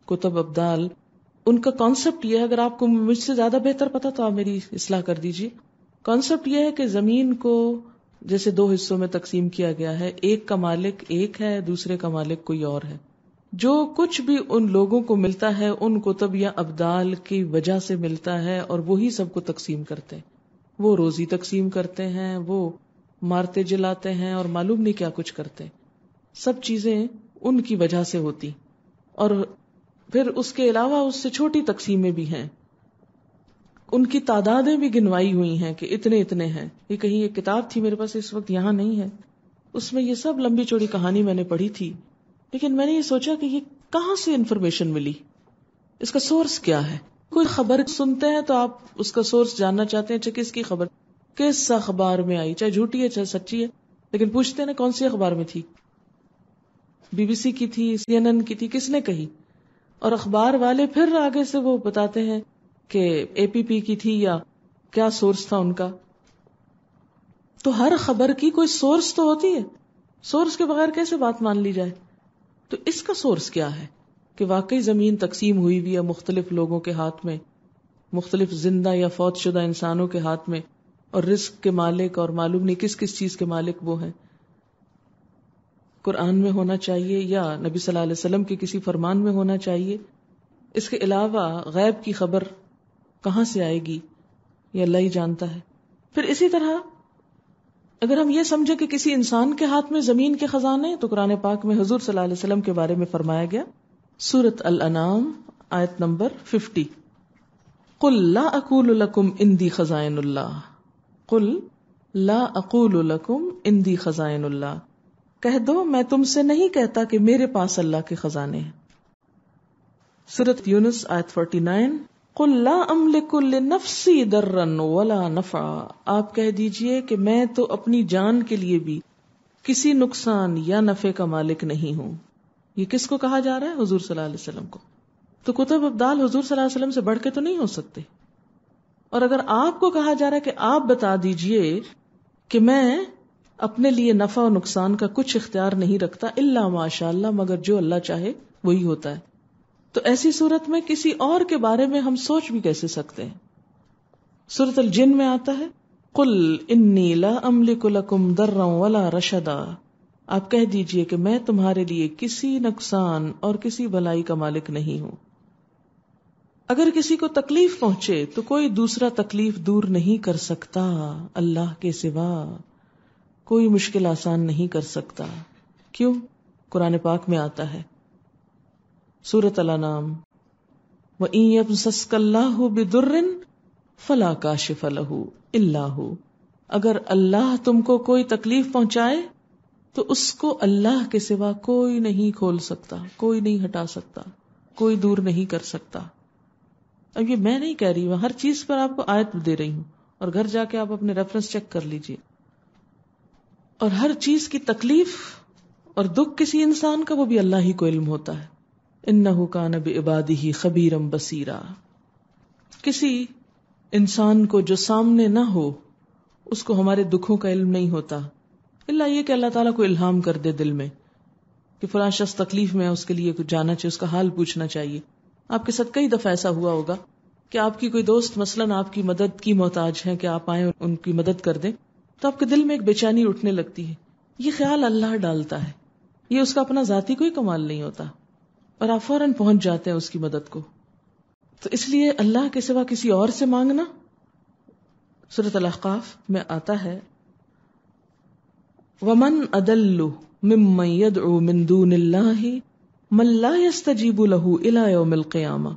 قطب ابدال؟ ان کا کانسیپٹ یہ ہے، اگر آپ کو مجھ سے زیادہ بہتر پتا تو آپ میری اصلاح کر دیجیے. کانسیپٹ یہ ہے کہ زمین کو جیسے دو حصوں میں تقسیم کیا گیا ہے، ایک کا مالک ایک ہے، دوسرے کا مالک کوئی اور ہے. جو کچھ بھی ان لوگوں کو ملتا ہے ان قطب یا ابدال کی وجہ سے ملتا ہے، اور وہی سب کو تقسیم کرتے ہیں. وہ روزی تقسیم کرتے ہیں، وہ مارتے جلاتے ہیں اور معلوم نہیں کیا کچھ کرتے. سب چیزیں ان کی وجہ سے ہوتی. اور پھر اس کے علاوہ اس سے چھوٹی تقسیمیں بھی ہیں، ان کی تعدادیں بھی گنوائی ہوئی ہیں کہ اتنے اتنے ہیں. یہ کہیں ایک کتاب تھی میرے پاس، اس وقت یہاں نہیں ہے، اس میں یہ سب لمبی چوڑی کہانی میں نے پڑھی تھی. لیکن میں نے یہ سوچا کہ یہ کہاں سے انفارمیشن ملی، اس کا سورس کیا ہے. کوئی خبر سنتے ہیں تو آپ اس کا سورس جاننا چاہتے ہیں، کس کی خبر، کس اخبار میں آئی، چاہے جھوٹی ہے چاہے سچی ہے، لیکن پوچھتے ہیں نا کون سی اخبار میں تھی. BBC کی تھی, CNN کی تھی, کس نے کہی؟ اور اخبار والے پھر آگے سے وہ بتاتے ہیں کہ APP کی تھی یا کیا سورس تھا ان کا. تو ہر خبر کی کوئی سورس تو ہوتی ہے, سورس کے بغیر کیسے بات مان لی جائے؟ تو اس کا سورس کیا ہے کہ واقعی زمین تقسیم ہوئی بھی ہے مختلف لوگوں کے ہاتھ میں, مختلف زندہ یا فوت شدہ انسانوں کے ہاتھ میں, اور رزق کے مالک اور معلوم نہیں کس کس چیز کے مالک وہ ہیں. قرآن میں ہونا چاہیے یا نبی صلی اللہ علیہ وسلم کے کسی فرمان میں ہونا چاہیے. اس کے علاوہ غیب کی خبر کہاں سے آئے گی یہ اللہ ہی جانتا ہے. پھر اسی طرح اگر ہم یہ سمجھے کہ کسی انسان کے ہاتھ میں زمین کے خزانے, تو قرآن پاک میں حضور صلی اللہ علیہ وسلم کے بارے میں فرمایا گیا, سورۃ الانعام آیت نمبر 50, قل لا اقول لکم عندی خزائن اللہ, قل لا اقول لکم عندی خزائن اللہ, کہہ دو میں تم سے نہیں کہتا کہ میرے پاس اللہ کے خزانے ہیں. سورۃ یونس آیت 49, قل لا املک لنفسی ضرا ولا نفعا, آپ کہہ دیجئے کہ میں تو اپنی جان کے لیے بھی کسی نقصان یا نفع کا مالک نہیں ہوں. یہ کس کو کہا جا رہا ہے؟ حضور صلی اللہ علیہ وسلم کو. تو کتب ابدال حضور صلی اللہ علیہ وسلم سے بڑھ کے تو نہیں ہو سکتے. اور اگر آپ کو کہا جا رہا ہے کہ آپ بتا دیجئے کہ میں اپنے لیے نفع و نقصان کا کچھ اختیار نہیں رکھتا الا ماشاء اللہ, مگر جو اللہ چاہے وہی ہوتا ہے, تو ایسی صورت میں کسی اور کے بارے میں ہم سوچ بھی کیسے سکتے ہیں؟ سورۃ الجن میں آتا ہے, قل انی لا املک لکم ضرا ولا رشدا, آپ کہہ دیجئے کہ میں تمہارے لیے کسی نقصان اور کسی بھلائی کا مالک نہیں ہوں. اگر کسی کو تکلیف پہنچے تو کوئی دوسرا تکلیف دور نہیں کر سکتا اللہ کے سوا, کوئی مشکل آسان نہیں کر سکتا. کیوں؟ قرآن پاک میں آتا ہے سورۃ الانعام, وَإِن يَمْسَسْكَ اللَّهُ بِضُرٍّ فَلَا كَاشِفَ لَهُ إِلَّا هُ, اگر اللہ تم کو کوئی تکلیف پہنچائے تو اس کو اللہ کے سوا کوئی نہیں کھول سکتا, کوئی نہیں ہٹا سکتا, کوئی دور نہیں کر سکتا. اب یہ میں نہیں کہہ رہی ہوں, ہر چیز پر آپ کو آیت دے رہی ہوں, اور گھر جا کے آپ اپنے ریفرنس چیک کر لیجئے. اور ہر چیز کی تکلیف اور دکھ کسی انسان کا وہ بھی اللہ ہی کو علم ہوتا ہے. انہ کان بعبادہ خبیرا بصیرا. کسی انسان کو جو سامنے نہ ہو اس کو ہمارے دکھوں کا علم نہیں ہوتا, اللہ یہ کہ اللہ تعالیٰ کو الہام کر دے دل میں کہ فلاں شخص تکلیف میں ہے, اس کے لیے کچھ جانا چاہیے, اس کا حال پوچھنا چاہیے. آپ کے ساتھ کئی دفعہ ایسا ہوا ہوگا کہ آپ کی کوئی دوست مثلاً آپ کی مدد کی محتاج ہے کہ آپ آئیں ان کی مدد کر دیں, تو آپ کے دل میں ایک بے چینی اٹھنے لگتی ہے. یہ خیال اللہ ڈالتا ہے, یہ اس کا اپنا ذاتی کوئی کمال نہیں ہوتا, اور آپ فوراً پہنچ جاتے ہیں اس کی مدد کو. تو اس لیے اللہ کے سوا کسی اور سے مانگنا, سورۃ الاحقاف میں آتا ہے, وَمَنْ أَضَلُّ مِمَّنْ يَدْعُو مِن دُونِ اللَّهِ مَن لَّا يَسْتَجِيبُ لَهُ إِلَى يَوْمِ الْقِيَامَةِ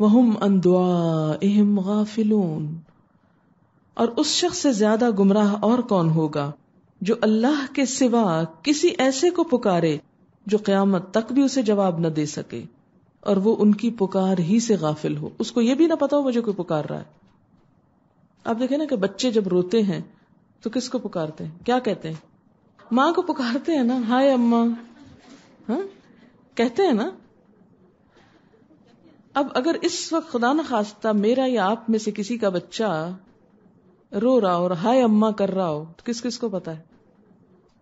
وَهُمْ عَن دُعَائِهِمْ غَافِلُونَ. اور اس شخص سے زیادہ گمراہ اور کون ہوگا جو اللہ کے سوا کسی ایسے کو پکارے جو قیامت تک بھی اسے جواب نہ دے سکے اور وہ ان کی پکار ہی سے غافل ہو, اس کو یہ بھی نہ پتا ہو مجھے کوئی پکار رہا ہے. آپ دیکھیں نا کہ بچے جب روتے ہیں تو کس کو پکارتے ہیں, کیا کہتے ہیں؟ ماں کو پکارتے ہیں نا, ہائے اماں, ہاں کہتے ہیں نا. اب اگر اس وقت خدا نہ خواستہ میرا یا آپ میں سے کسی کا بچہ رو رہا اور ہائے اماں کر رہا ہو تو کس کس کو پتا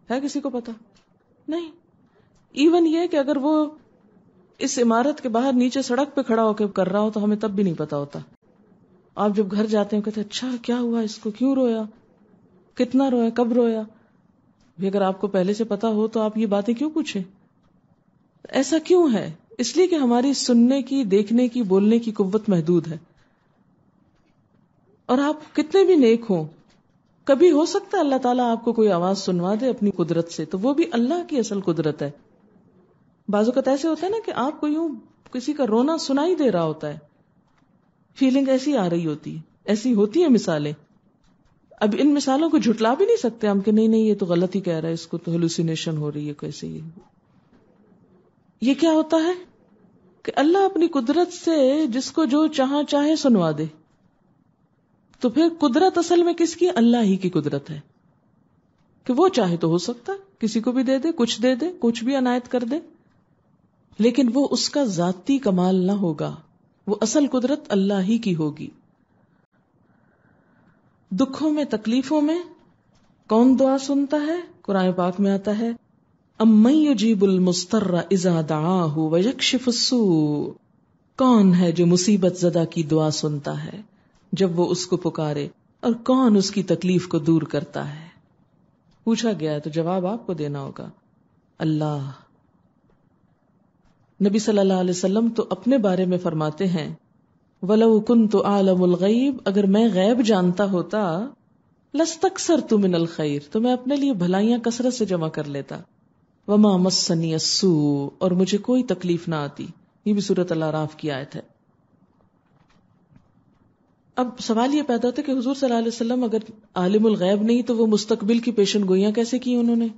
ہے کسی کو پتا نہیں. ایون یہ کہ اگر وہ اس عمارت کے باہر نیچے سڑک پہ کھڑا ہو کے کر رہا ہو تو ہمیں تب بھی نہیں پتا ہوتا. آپ جب گھر جاتے ہیں کہتے ہیں اچھا کیا ہوا اس کو, کیوں رویا, کتنا رویا, کب رویا. بھی اگر آپ کو پہلے سے پتا ہو تو آپ یہ باتیں کیوں پوچھیں؟ ایسا کیوں ہے؟ اس لیے کہ ہماری سننے کی, دیکھنے کی, بولنے کی قوت محدود ہے. اور آپ کتنے بھی نیک ہوں, کبھی ہو سکتا ہے اللہ تعالیٰ آپ کو کوئی آواز سنوا دے اپنی قدرت سے, تو وہ بھی اللہ کی اصل قدرت ہے. بعض اوقات ایسے ہوتا ہے نا کہ آپ کو یوں کسی کا رونا سنائی دے رہا ہوتا ہے, فیلنگ ایسی آ رہی ہوتی ہے, ایسی ہوتی ہیں مثالیں. اب ان مثالوں کو جھٹلا بھی نہیں سکتے ہم کہ نہیں یہ تو غلط ہی کہہ رہا ہے, اس کو تو ہیلوسینیشن ہو رہی ہے کیسے. یہ کیا ہوتا ہے کہ اللہ اپنی قدرت سے جس کو جو چاہے سنوا دے. تو پھر قدرت اصل میں کس کی؟ اللہ ہی کی قدرت ہے کہ وہ چاہے تو ہو سکتا ہے, کسی کو بھی دے دے، کچھ دے دے، کچھ بھی عنایت کر دے، لیکن وہ اس کا ذاتی کمال نہ ہوگا، وہ اصل قدرت اللہ ہی کی ہوگی۔ دکھوں میں، تکلیفوں میں کون دعا سنتا ہے؟ قرآن پاک میں آتا ہے امن یجیب المضطر اذا دعاہ ویکشف السوء، کون ہے جو مصیبت زدہ کی دعا سنتا ہے جب وہ اس کو پکارے، اور کون اس کی تکلیف کو دور کرتا ہے؟ پوچھا گیا ہے تو جواب آپ کو دینا ہوگا، اللہ۔ نبی صلی اللہ علیہ وسلم تو اپنے بارے میں فرماتے ہیں وَلَوْ كُنْتُ أَعْلَمُ الْغَيْبَ، اگر میں غیب جانتا ہوتا لَاسْتَكْثَرْتُ مِنَ الْخَيْرِ، تو میں اپنے لیے بھلائیاں کثرت سے جمع کر لیتا، وَمَا مَسَّنِيَ السُّوءُ، اور مجھے کوئی تکلیف نہ آتی۔ یہ بھی سورۃ الاعراف کی آیت ہے۔ اب سوال یہ پیدا ہوتا ہے کہ حضور صلی اللہ علیہ وسلم اگر عالم الغیب نہیں تو وہ مستقبل کی پیشن گوئیاں کیسے کی انہوں نے؟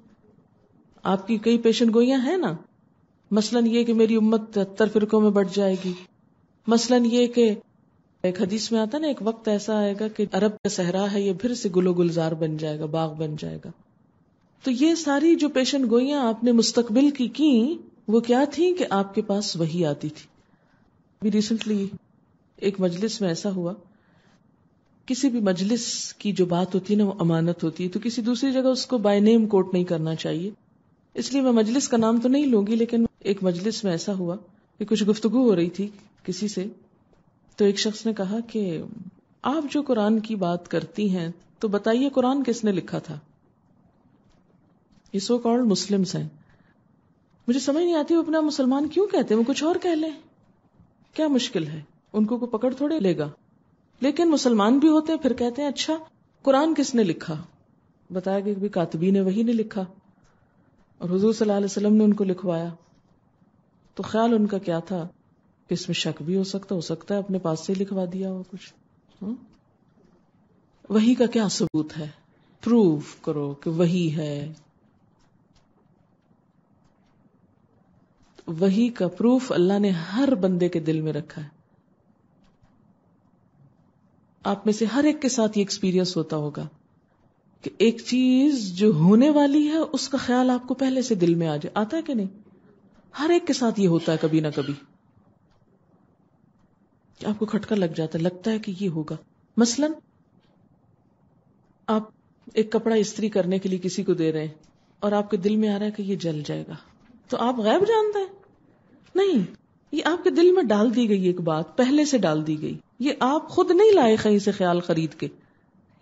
آپ کی کئی پیشن گوئیاں ہیں نا، مثلاً یہ کہ میری امت 73 فرقوں میں بٹ جائے گی، مثلاً یہ کہ ایک حدیث میں آتا نا ایک وقت ایسا آئے گا کہ عرب کا صحرا ہے یہ پھر سے گل و گلزار بن جائے گا، باغ بن جائے گا۔ تو یہ ساری جو پیشن گوئیاں آپ نے مستقبل کی وہ کیا تھی کہ آپ کے پاس وحی آتی تھی۔ ابھی ریسنٹلی ایک مجلس میں ایسا ہوا، کسی بھی مجلس کی جو بات ہوتی ہے نا وہ امانت ہوتی ہے، تو کسی دوسری جگہ اس کو بائی نیم کوٹ نہیں کرنا چاہیے، اس لیے میں مجلس کا نام تو نہیں لوں گی، لیکن ایک مجلس میں ایسا ہوا کہ کچھ گفتگو ہو رہی تھی کسی سے، تو ایک شخص نے کہا کہ آپ جو قرآن کی بات کرتی ہیں تو بتائیے قرآن کس نے لکھا تھا؟ یہ سو کالڈ مسلمز ہیں، مجھے سمجھ نہیں آتی وہ اپنا مسلمان کیوں کہتے ہیں، وہ کچھ اور کہہ لیں، کیا مشکل ہے، ان کو کوئی پکڑ تھوڑے لے گا، لیکن مسلمان بھی ہوتے ہیں پھر کہتے ہیں اچھا قرآن کس نے لکھا؟ بتایا کہ کاتبین وحی نے لکھا، اور حضور صلی اللہ علیہ وسلم نے ان کو لکھوایا۔ تو خیال ان کا کیا تھا کہ اس میں شک بھی ہو سکتا ہے اپنے پاس سے لکھوا دیا ہو کچھ۔ وحی کا کیا ثبوت ہے؟ پروف کرو کہ وحی ہے۔ وحی کا پروف اللہ نے ہر بندے کے دل میں رکھا ہے۔ آپ میں سے ہر ایک کے ساتھ یہ ایکسپیرینس ہوتا ہوگا کہ ایک چیز جو ہونے والی ہے اس کا خیال آپ کو پہلے سے دل میں آ جائے، آتا ہے کہ نہیں؟ ہر ایک کے ساتھ یہ ہوتا ہے کبھی نہ کبھی، کہ آپ کو کھٹکا لگ جاتا ہے، لگتا ہے کہ یہ ہوگا۔ مثلاً آپ ایک کپڑا استری کرنے کے لیے کسی کو دے رہے ہیں اور آپ کے دل میں آ رہا ہے کہ یہ جل جائے گا، تو آپ غیب جانتے ہیں؟ نہیں، یہ آپ کے دل میں ڈال دی گئی ایک بات، پہلے سے ڈال دی گئی، یہ آپ خود نہیں لائے کہیں سے خیال خرید کے،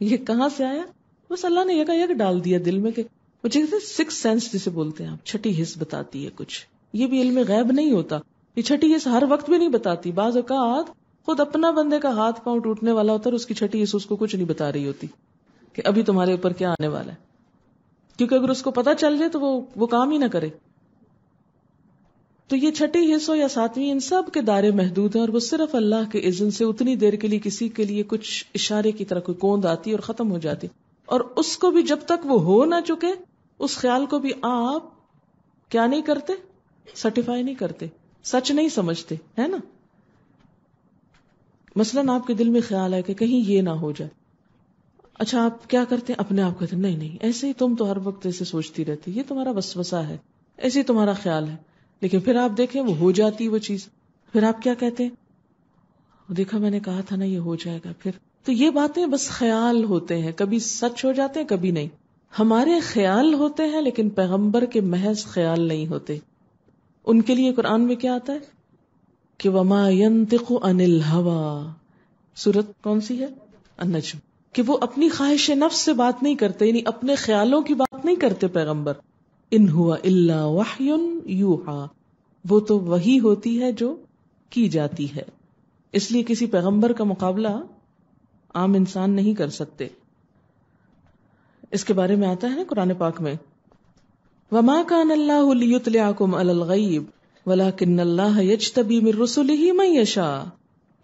یہ کہاں سے آیا؟ بس اللہ نے یک ڈال دیا دل میں، کہ وہ سکس سینس جسے بولتے ہیں آپ، چھٹی حس بتاتی ہے کچھ، یہ بھی علم غیب نہیں ہوتا، یہ چھٹی حس ہر وقت بھی نہیں بتاتی، بعض اوقات خود اپنا بندے کا ہاتھ پاؤں ٹوٹنے والا ہوتا ہے اور اس کی چھٹی حس اس کو کچھ نہیں بتا رہی ہوتی کہ ابھی تمہارے اوپر کیا آنے والا ہے، کیونکہ اگر اس کو پتا چل جائے تو وہ کام ہی نہ کرے۔ تو یہ چھٹی حصہ یا ساتویں ان سب کے دائرے محدود ہیں، اور وہ صرف اللہ کے اذن سے اتنی دیر کے لیے کسی کے لیے کچھ اشارے کی طرح کوئی کوند آتی اور ختم ہو جاتی، اور اس کو بھی جب تک وہ ہو نہ چکے اس خیال کو بھی آپ کیا نہیں کرتے، سرٹیفائی نہیں کرتے، سچ نہیں سمجھتے، ہے نا؟ مثلاً آپ کے دل میں خیال ہے کہ کہیں یہ نہ ہو جائے، اچھا آپ کیا کرتے ہیں؟ اپنے آپ کہتے ہیں نہیں ایسے ہی تم تو ہر وقت ایسے سوچتی رہتی، یہ تمہارا وسوسہ ہے، ایسے ہی تمہارا خیال ہے، لیکن پھر آپ دیکھیں وہ ہو جاتی وہ چیز، پھر آپ کیا کہتے ہیں؟ دیکھا میں نے کہا تھا نا یہ ہو جائے گا۔ پھر تو یہ باتیں بس خیال ہوتے ہیں، کبھی سچ ہو جاتے ہیں کبھی نہیں، ہمارے خیال ہوتے ہیں لیکن پیغمبر کے محض خیال نہیں ہوتے۔ ان کے لیے قرآن میں کیا آتا ہے کہ وما ينطق عن الهوى، سورت کون سی ہے؟ النجم، کہ وہ اپنی خواہش نفس سے بات نہیں کرتے، یعنی اپنے خیالوں کی بات نہیں کرتے پیغمبر، ان ہوا الا وحی یوحی، وہ تو وحی ہوتی ہے جو کی جاتی ہے، اس لیے کسی پیغمبر کا مقابلہ عام انسان نہیں کر سکتے۔ اس کے بارے میں آتا ہے نا قرآن پاک میں وما كان الله ليطلعكم على الغيب ولكن الله يجتبي من رسله من يشاء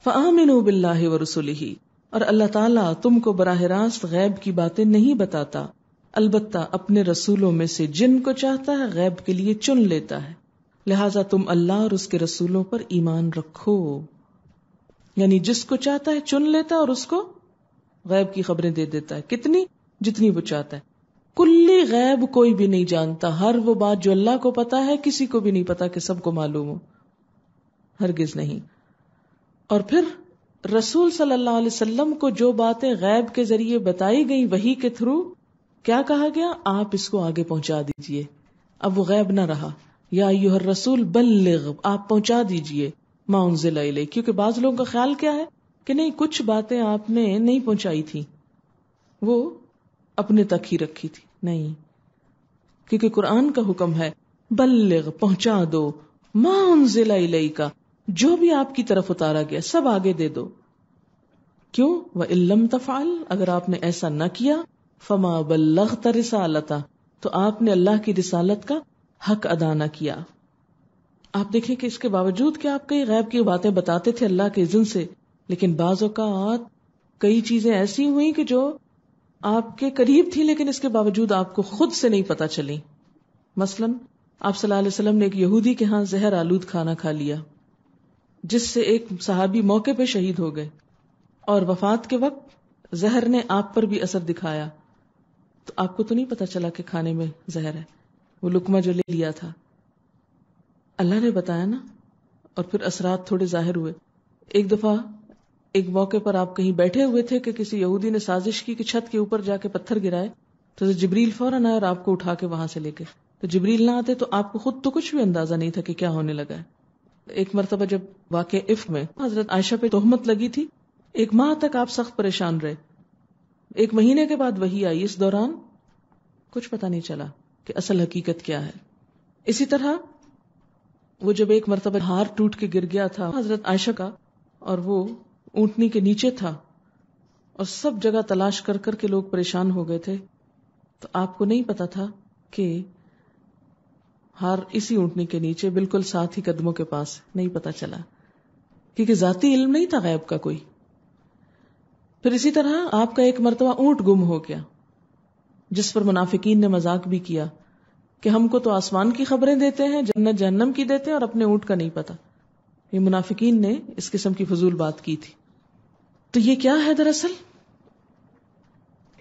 فآمنوا بالله ورسله، اور اللہ تعالیٰ تم کو براہ راست غیب کی باتیں نہیں بتاتا، البتہ اپنے رسولوں میں سے جن کو چاہتا ہے غیب کے لیے چن لیتا ہے، لہٰذا تم اللہ اور اس کے رسولوں پر ایمان رکھو، یعنی جس کو چاہتا ہے چن لیتا ہے اور اس کو غیب کی خبریں دے دیتا ہے، کتنی؟ جتنی وہ چاہتا ہے، کلی غیب کوئی بھی نہیں جانتا. ہر وہ بات جو اللہ کو پتا ہے کسی کو بھی نہیں پتا کہ سب کو معلوم ہو، ہرگز نہیں. اور پھر رسول صلی اللہ علیہ وسلم کو جو باتیں غیب کے ذریعے بتائی گئی وحی کے تھرو، کیا کہا گیا؟ آپ اس کو آگے پہنچا دیجئے. اب وہ غیب نہ رہا. یا ایھا الرسول بلغ، آپ پہنچا دیجئے ما انزل الیک. کیونکہ بعض لوگوں کا خیال کیا ہے کہ نہیں، کچھ باتیں آپ نے نہیں پہنچائی تھی، وہ اپنے تک ہی رکھی تھی. نہیں، کیونکہ قرآن کا حکم ہے بلغ، پہنچا دو، ما انزل الیک، جو بھی آپ کی طرف اتارا گیا سب آگے دے دو. کیوں؟ وَإِن لَّمْ تَفْعَلْ، اگر آپ نے ایسا نہ کیا، فَمَا بَلَّغْتَ رِسَالَتَهُ، تو آپ نے اللہ کی رسالت کا حق ادا نہ کیا. آپ دیکھیں کہ اس کے باوجود کہ آپ کئی غیب کی باتیں بتاتے تھے اللہ کے اذن سے، لیکن بعض اوقات کئی چیزیں ایسی ہوئیں کہ جو آپ کے قریب تھی لیکن اس کے باوجود آپ کو خود سے نہیں پتا چلی. مثلا آپ صلی اللہ علیہ وسلم نے ایک یہودی کے ہاں زہر آلود کھانا کھا لیا، جس سے ایک صحابی موقع پہ شہید ہو گئے، اور وفات کے وقت زہر نے آپ پر بھی اثر دکھایا. تو آپ کو تو نہیں پتا چلا کہ کھانے میں زہر ہے، وہ لقمہ جو لے لیا تھا اللہ نے بتایا نا. اور پھر اثرات تھوڑے ظاہر ہوئے. ایک دفعہ ایک موقع پر آپ کہیں بیٹھے ہوئے تھے کہ کسی یہودی نے سازش کی کہ چھت کے اوپر جا کے پتھر گرائے، تو جبریل فوراً آئے اور آپ کو اٹھا کے وہاں سے لے کے. تو جبریل نہ آتے تو آپ کو خود تو کچھ بھی اندازہ نہیں تھا کہ کیا ہونے لگا ہے. ایک مرتبہ جب واقع عفق میں حضرت عائشہ پہ تہمت لگی تھی، 1 ماہ تک آپ سخت پریشان رہے. 1 مہینے کے بعد وحی آئی. اس دوران کچھ پتا نہیں چلا کہ اصل حقیقت کیا ہے. اسی طرح وہ جب ایک مرتبہ ہار ٹوٹ کے گر گیا تھا حضرت عائشہ کا، اور وہ اونٹنی کے نیچے تھا، اور سب جگہ تلاش کر کر کے لوگ پریشان ہو گئے تھے، تو آپ کو نہیں پتا تھا کہ ہار اسی اونٹنی کے نیچے بالکل ساتھ ہی قدموں کے پاس. نہیں پتا چلا کیونکہ ذاتی علم نہیں تھا غیب کا کوئی. پھر اسی طرح آپ کا ایک مرتبہ اونٹ گم ہو گیا، جس پر منافقین نے مذاق بھی کیا کہ ہم کو تو آسمان کی خبریں دیتے ہیں، جنت جہنم کی دیتے ہیں، اور اپنے اونٹ کا نہیں پتا. یہ منافقین نے اس قسم کی فضول بات کی تھی. تو یہ کیا ہے دراصل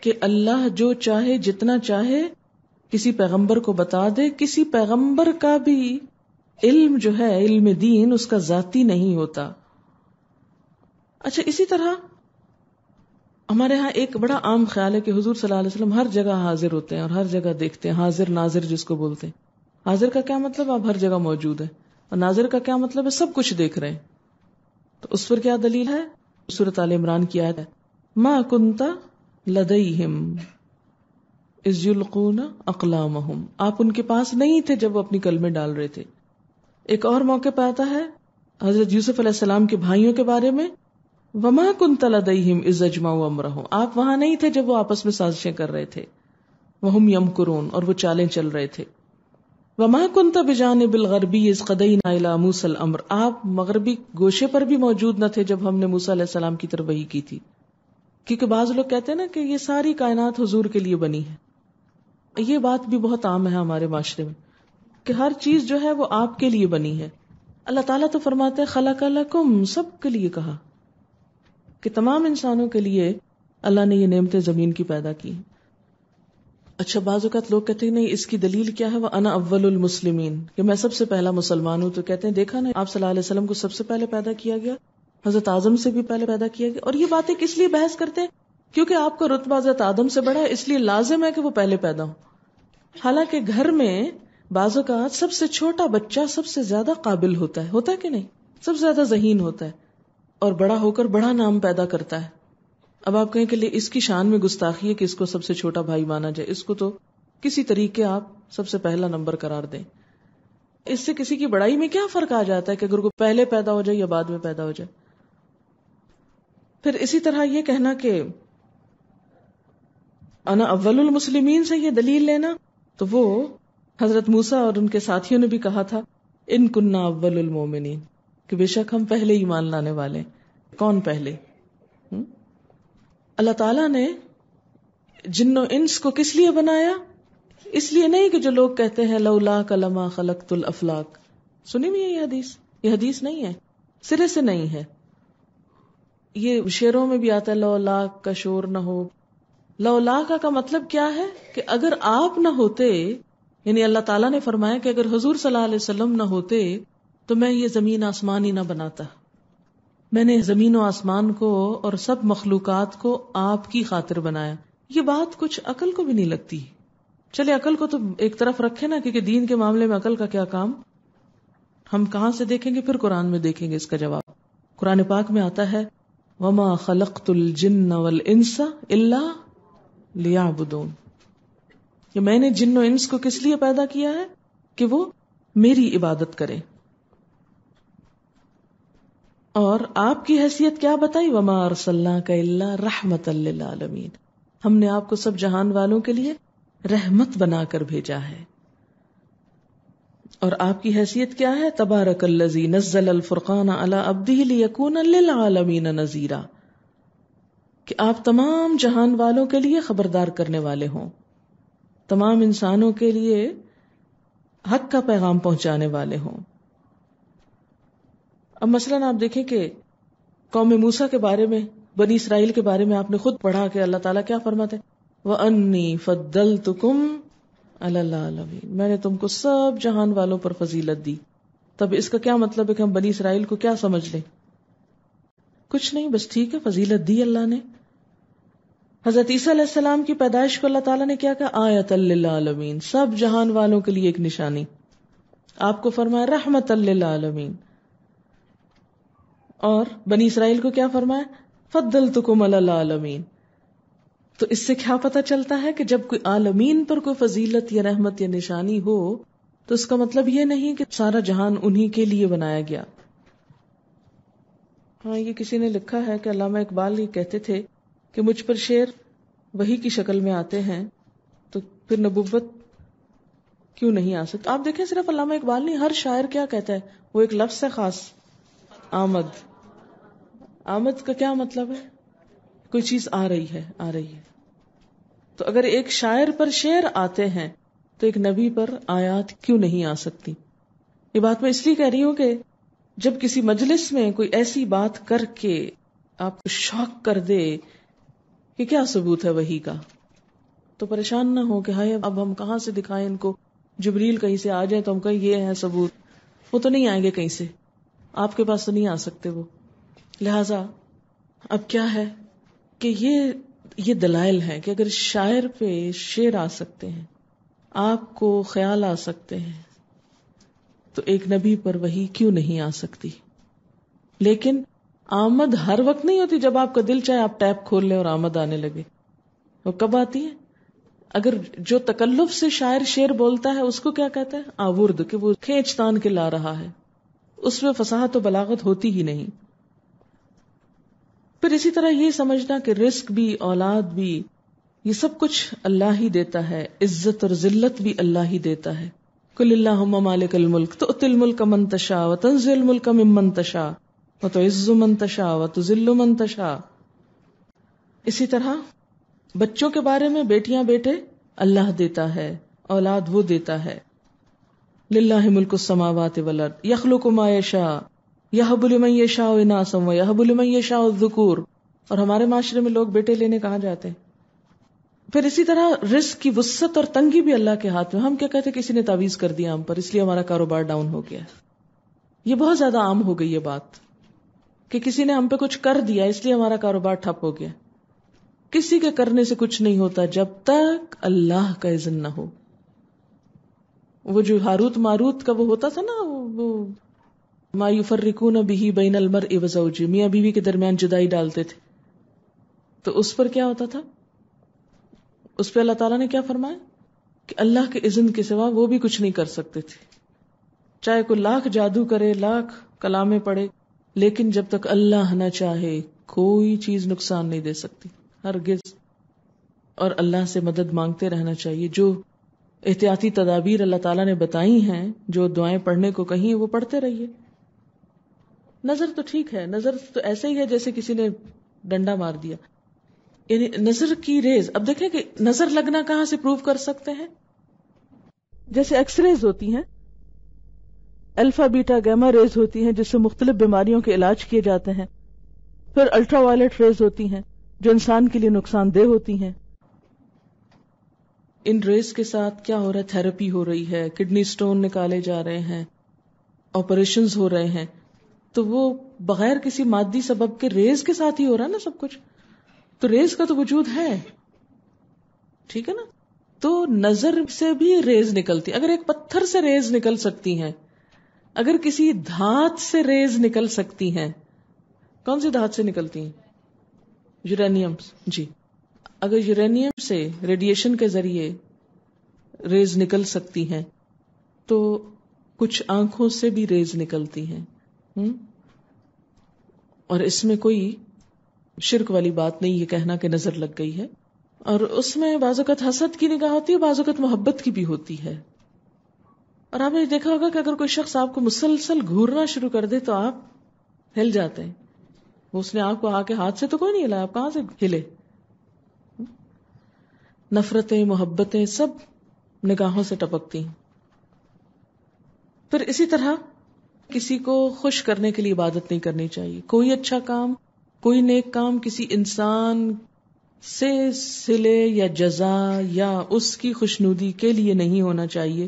کہ اللہ جو چاہے جتنا چاہے کسی پیغمبر کو بتا دے. کسی پیغمبر کا بھی علم جو ہے، علم دین، اس کا ذاتی نہیں ہوتا. اچھا، اسی طرح ہمارے ہاں ایک بڑا عام خیال ہے کہ حضور صلی اللہ علیہ وسلم ہر جگہ حاضر ہوتے ہیں اور ہر جگہ دیکھتے ہیں. حاضر ناظر جس کو بولتے ہیں. حاضر کا کیا مطلب؟ آپ ہر جگہ موجود ہیں. اور ناظر کا کیا مطلب ہے؟ سب کچھ دیکھ رہے ہیں. تو اس پر کیا دلیل ہے؟ سورۃ آل عمران کی آیت ہے ما کنت لدیہم اذ یلقون اقلامہم. آپ ان کے پاس نہیں تھے جب وہ اپنی کلمیں ڈال رہے تھے. ایک اور موقع پہ آتا ہے حضرت یوسف علیہ السلام کے بھائیوں کے بارے میں وما کنت لدیہم اذ اجمعوا امرہم. آپ وہاں نہیں تھے جب وہ آپس میں سازشیں کر رہے تھے. وہم یمکرون، اور وہ چالیں چل رہے تھے. وما کنت بجانب الغربی اذ قضینا الی موسی الامر. آپ مغربی گوشے پر بھی موجود نہ تھے جب ہم نے موسیٰ علیہ السلام کی طرف وحی کی تھی. کیونکہ بعض لوگ کہتے ہیں نا کہ یہ ساری کائنات حضور کے لیے بنی ہے. یہ بات بھی بہت عام ہے ہمارے معاشرے میں کہ ہر چیز جو ہے وہ آپ کے لیے بنی ہے. اللہ تعالیٰ تو فرماتے ہیں خلق لکم، سب کے لیے کہا کہ تمام انسانوں کے لیے اللہ نے یہ نعمتیں زمین کی پیدا کی. اچھا، بعض اوقات لوگ کہتے ہیں نہیں اس کی دلیل کیا ہے؟ وَأَنَا أَوَّلُ الْمُسْلِمِينَ، کہ میں سب سے پہلا مسلمان ہوں. تو کہتے ہیں دیکھا نا، آپ صلی اللہ علیہ وسلم کو سب سے پہلے پیدا کیا گیا، حضرت آدم سے بھی پہلے پیدا کیا گیا. اور یہ باتیں کس لیے بحث کرتے ہیں؟ کیونکہ آپ کا رتبہ حضرت آدم سے بڑا ہے، اس لیے لازم ہے کہ وہ پہلے پیدا ہوں. حالانکہ گھر میں بعض اوقات سب سے چھوٹا بچہ سب سے زیادہ قابل ہوتا ہے کہ نہیں؟ سب سے زیادہ ذہین ہوتا ہے اور بڑا ہو کر بڑا نام پیدا کرتا ہے. اب آپ کہیں کہ اس کی شان میں گستاخی ہے کہ اس کو سب سے چھوٹا بھائی مانا جائے، اس کو تو کسی طریقے آپ سب سے پہلا نمبر قرار دیں. اس سے کسی کی بڑائی میں کیا فرق آ جاتا ہے کہ اگر کوئی پہلے پیدا ہو جائے یا بعد میں پیدا ہو جائے. پھر اسی طرح یہ کہنا کہ انا اول المسلمین سے یہ دلیل لینا، تو وہ حضرت موسیٰ اور ان کے ساتھیوں نے بھی کہا تھا ان کننا اول المومنین، کہ بے شک ہم پہلے ایمان لانے والے. کون پہلے؟ اللہ تعالیٰ نے جن و انس کو کس لیے بنایا؟ اس لیے نہیں کہ جو لوگ کہتے ہیں لولا لما خلقت الافلاک. سنی ہوئی ہے یہ حدیث؟ یہ حدیث نہیں ہے، سرے سے نہیں ہے. یہ شعروں میں بھی آتا ہے لولا کا شور نہ ہو، لولا کا مطلب کیا ہے کہ اگر آپ نہ ہوتے، یعنی اللہ تعالیٰ نے فرمایا کہ اگر حضور صلی اللہ علیہ وسلم نہ ہوتے تو میں یہ زمین آسمان ہی نہ بناتا. میں نے زمین و آسمان کو اور سب مخلوقات کو آپ کی خاطر بنایا. یہ بات کچھ عقل کو بھی نہیں لگتی. چلے عقل کو تو ایک طرف رکھے نا، کیونکہ دین کے معاملے میں عقل کا کیا کام. ہم کہاں سے دیکھیں گے؟ پھر قرآن میں دیکھیں گے اس کا جواب. قرآن پاک میں آتا ہے وَمَا خَلَقْتُ الْجِنَّ وَالْإِنسَ إِلَّا لِيَعْبُدُونَ، کہ میں نے جن و انس کو کس لیے پیدا کیا ہے؟ کہ وہ میری عبادت کریں. اور آپ کی حیثیت کیا بتائی؟ وَمَا أَرْسَلْنَاكَ إِلَّا رَحْمَةً لِّلْعَالَمِينَ، ہم نے آپ کو سب جہان والوں کے لیے رحمت بنا کر بھیجا ہے. اور آپ کی حیثیت کیا ہے؟ تبارک الذی نزل الفرقان علی عبدہ لیکون للعالمین نذیرا، کہ آپ تمام جہان والوں کے لیے خبردار کرنے والے ہوں، تمام انسانوں کے لیے حق کا پیغام پہنچانے والے ہوں. اب مثلاً آپ دیکھیں کہ قوم موسیٰ کے بارے میں، بنی اسرائیل کے بارے میں آپ نے خود پڑھا کہ اللہ تعالیٰ کیا فرماتے ہیں؟ وَأَنِّي فَضَّلْتُكُمْ عَلَى الْعَالَمِينَ، میں نے تم کو سب جہان والوں پر فضیلت دی. تب اس کا کیا مطلب ہے کہ ہم بنی اسرائیل کو کیا سمجھ لیں؟ کچھ نہیں، بس ٹھیک ہے، فضیلت دی اللہ نے. حضرت عیسیٰ علیہ السلام کی پیدائش کو اللہ تعالیٰ نے کیا کہا؟ آیۃ للعالمین، سب جہان والوں کے لیے ایک نشانی. آپ کو فرمایا رحمت للعالمین. اور بنی اسرائیل کو کیا فرمایا؟ فضلتکم علی العالمین. تو اس سے کیا پتہ چلتا ہے کہ جب کوئی عالمین پر کوئی فضیلت یا رحمت یا نشانی ہو تو اس کا مطلب یہ نہیں کہ سارا جہان انہی کے لیے بنایا گیا. ہاں، یہ کسی نے لکھا ہے کہ علامہ اقبال یہ کہتے تھے کہ مجھ پر شعر وحی کی شکل میں آتے ہیں تو پھر نبوت کیوں نہیں آ سکتی. آپ دیکھیں صرف علامہ اقبال نہیں، ہر شاعر کیا کہتا ہے، وہ ایک لفظ ہے خاص، آمد. آمد کا کیا مطلب ہے؟ کوئی چیز آ رہی ہے، آ رہی ہے. تو اگر ایک شاعر پر شعر آتے ہیں تو ایک نبی پر آیات کیوں نہیں آ سکتی؟ یہ بات میں اس لیے کہہ رہی ہوں کہ جب کسی مجلس میں کوئی ایسی بات کر کے آپ کو شوق کر دے کہ کیا ثبوت ہے وحی کا، تو پریشان نہ ہو کہ ہائے اب ہم کہاں سے دکھائیں ان کو، جبریل کہیں سے آ جائے تو ہم کہیں یہ ہے ثبوت. وہ تو نہیں آئیں گے کہیں سے، آپ کے پاس تو نہیں آ سکتے وہ. لہذا اب کیا ہے کہ یہ دلائل ہے کہ اگر شاعر پہ شعر آ سکتے ہیں، آپ کو خیال آ سکتے ہیں، تو ایک نبی پر وحی کیوں نہیں آ سکتی؟ لیکن آمد ہر وقت نہیں ہوتی. جب آپ کا دل چاہے آپ ٹیپ کھول لیں اور آمد آنے لگے. وہ کب آتی ہے؟ اگر جو تکلف سے شاعر شعر بولتا ہے اس کو کیا کہتا ہے؟ آورد، کہ وہ کھینچ تان کے لا رہا ہے، اس میں فصاحت و بلاغت ہوتی ہی نہیں. پھر اسی طرح یہ سمجھنا کہ رزق بھی، اولاد بھی، یہ سب کچھ اللہ ہی دیتا ہے، عزت اور ذلت بھی اللہ ہی دیتا ہے. قل اللہم مالک الملک تؤتی الملک من تشاء وتنزع الملک ممن تشاء وتعز من تشاء وتذل من تشاء. اسی طرح بچوں کے بارے میں، بیٹیاں بیٹے اللہ دیتا ہے، اولاد وہ دیتا ہے. للہ ملک السماوات والارض یخلق ما یشاء یہب لمن یشاء اناثا ویہب لمن یشاء الذکور. اور ہمارے معاشرے میں لوگ بیٹے لینے کہاں جاتے ہیں. پھر اسی طرح رزق کی وسعت اور تنگی بھی اللہ کے ہاتھ میں. ہم کیا کہتے ہیں؟ کسی نے تعویذ کر دیا ہم پر، اس لیے ہمارا کاروبار ڈاؤن ہو گیا. یہ بہت زیادہ عام ہو گئی یہ بات کہ کسی نے ہم پہ کچھ کر دیا اس لیے ہمارا کاروبار ٹھپ ہو گیا. کسی کے کرنے سے کچھ نہیں ہوتا جب تک اللہ کا اذن نہ ہو. وہ جو ہاروت ماروت کا وہ ہوتا تھا نا، وہ ما یفرقون بہ بین المرء وزوجہ، میاں بیوی کے درمیان جدائی ڈالتے تھے. تو اس پر کیا ہوتا تھا؟ اس پہ اللہ تعالیٰ نے کیا فرمایا کہ اللہ کے اذن کے سوا وہ بھی کچھ نہیں کر سکتے تھے. چاہے کوئی لاکھ جادو کرے، لاکھ کلامیں پڑھے، لیکن جب تک اللہ نہ چاہے کوئی چیز نقصان نہیں دے سکتی ہرگز. اور اللہ سے مدد مانگتے رہنا چاہیے. جو احتیاطی تدابیر اللہ تعالیٰ نے بتائی ہیں، جو دعائیں پڑھنے کو کہیں ہیں، وہ پڑھتے رہیے. نظر تو ٹھیک ہے، نظر تو ایسے ہی ہے جیسے کسی نے ڈنڈا مار دیا، یعنی نظر کی ریز. اب دیکھیں کہ نظر لگنا کہاں سے پروف کر سکتے ہیں؟ جیسے ایکس ریز ہوتی ہیں، الفا بیٹا گیما ریز ہوتی ہیں جس سے مختلف بیماریوں کے علاج کیے جاتے ہیں. پھر الٹرا وائلٹ ریز ہوتی ہیں جو انسان کے لیے نقصان دہ ہوتی ہیں. ان ریز کے ساتھ کیا ہو رہا ہے، تھراپی ہو رہی ہے، کڈنی سٹون نکالے جا رہے ہیں، آپریشنز ہو رہے ہیں، تو وہ بغیر کسی مادی سبب کے ریز کے ساتھ ہی ہو رہا ہے نا سب کچھ. تو ریز کا تو وجود ہے، ٹھیک ہے نا. تو نظر سے بھی ریز نکلتی. اگر ایک پتھر سے ریز نکل سکتی ہیں، اگر کسی دھات سے ریز نکل سکتی ہیں، کون سی دھات سے نکلتی ہیں؟ یورینیم. جی، اگر یورینیم سے ریڈیشن کے ذریعے ریز نکل سکتی ہیں تو کچھ آنکھوں سے بھی ریز نکلتی ہیں. اور اس میں کوئی شرک والی بات نہیں یہ کہنا کہ نظر لگ گئی ہے. اور اس میں بعض اوقات حسد کی نگاہ ہوتی ہے، بعض اوقات محبت کی بھی ہوتی ہے. اور آپ نے دیکھا ہوگا کہ اگر کوئی شخص آپ کو مسلسل گھورنا شروع کر دے تو آپ ہل جاتے ہیں. اس نے آپ کو آ کے ہاتھ سے تو کوئی نہیں ہلا، آپ کہاں سے ہلے. نفرتیں، محبتیں سب نگاہوں سے ٹپکتی ہیں. پھر اسی طرح کسی کو خوش کرنے کے لیے عبادت نہیں کرنی چاہیے. کوئی اچھا کام، کوئی نیک کام کسی انسان سے صلے یا جزا یا اس کی خوشنودی کے لیے نہیں ہونا چاہیے،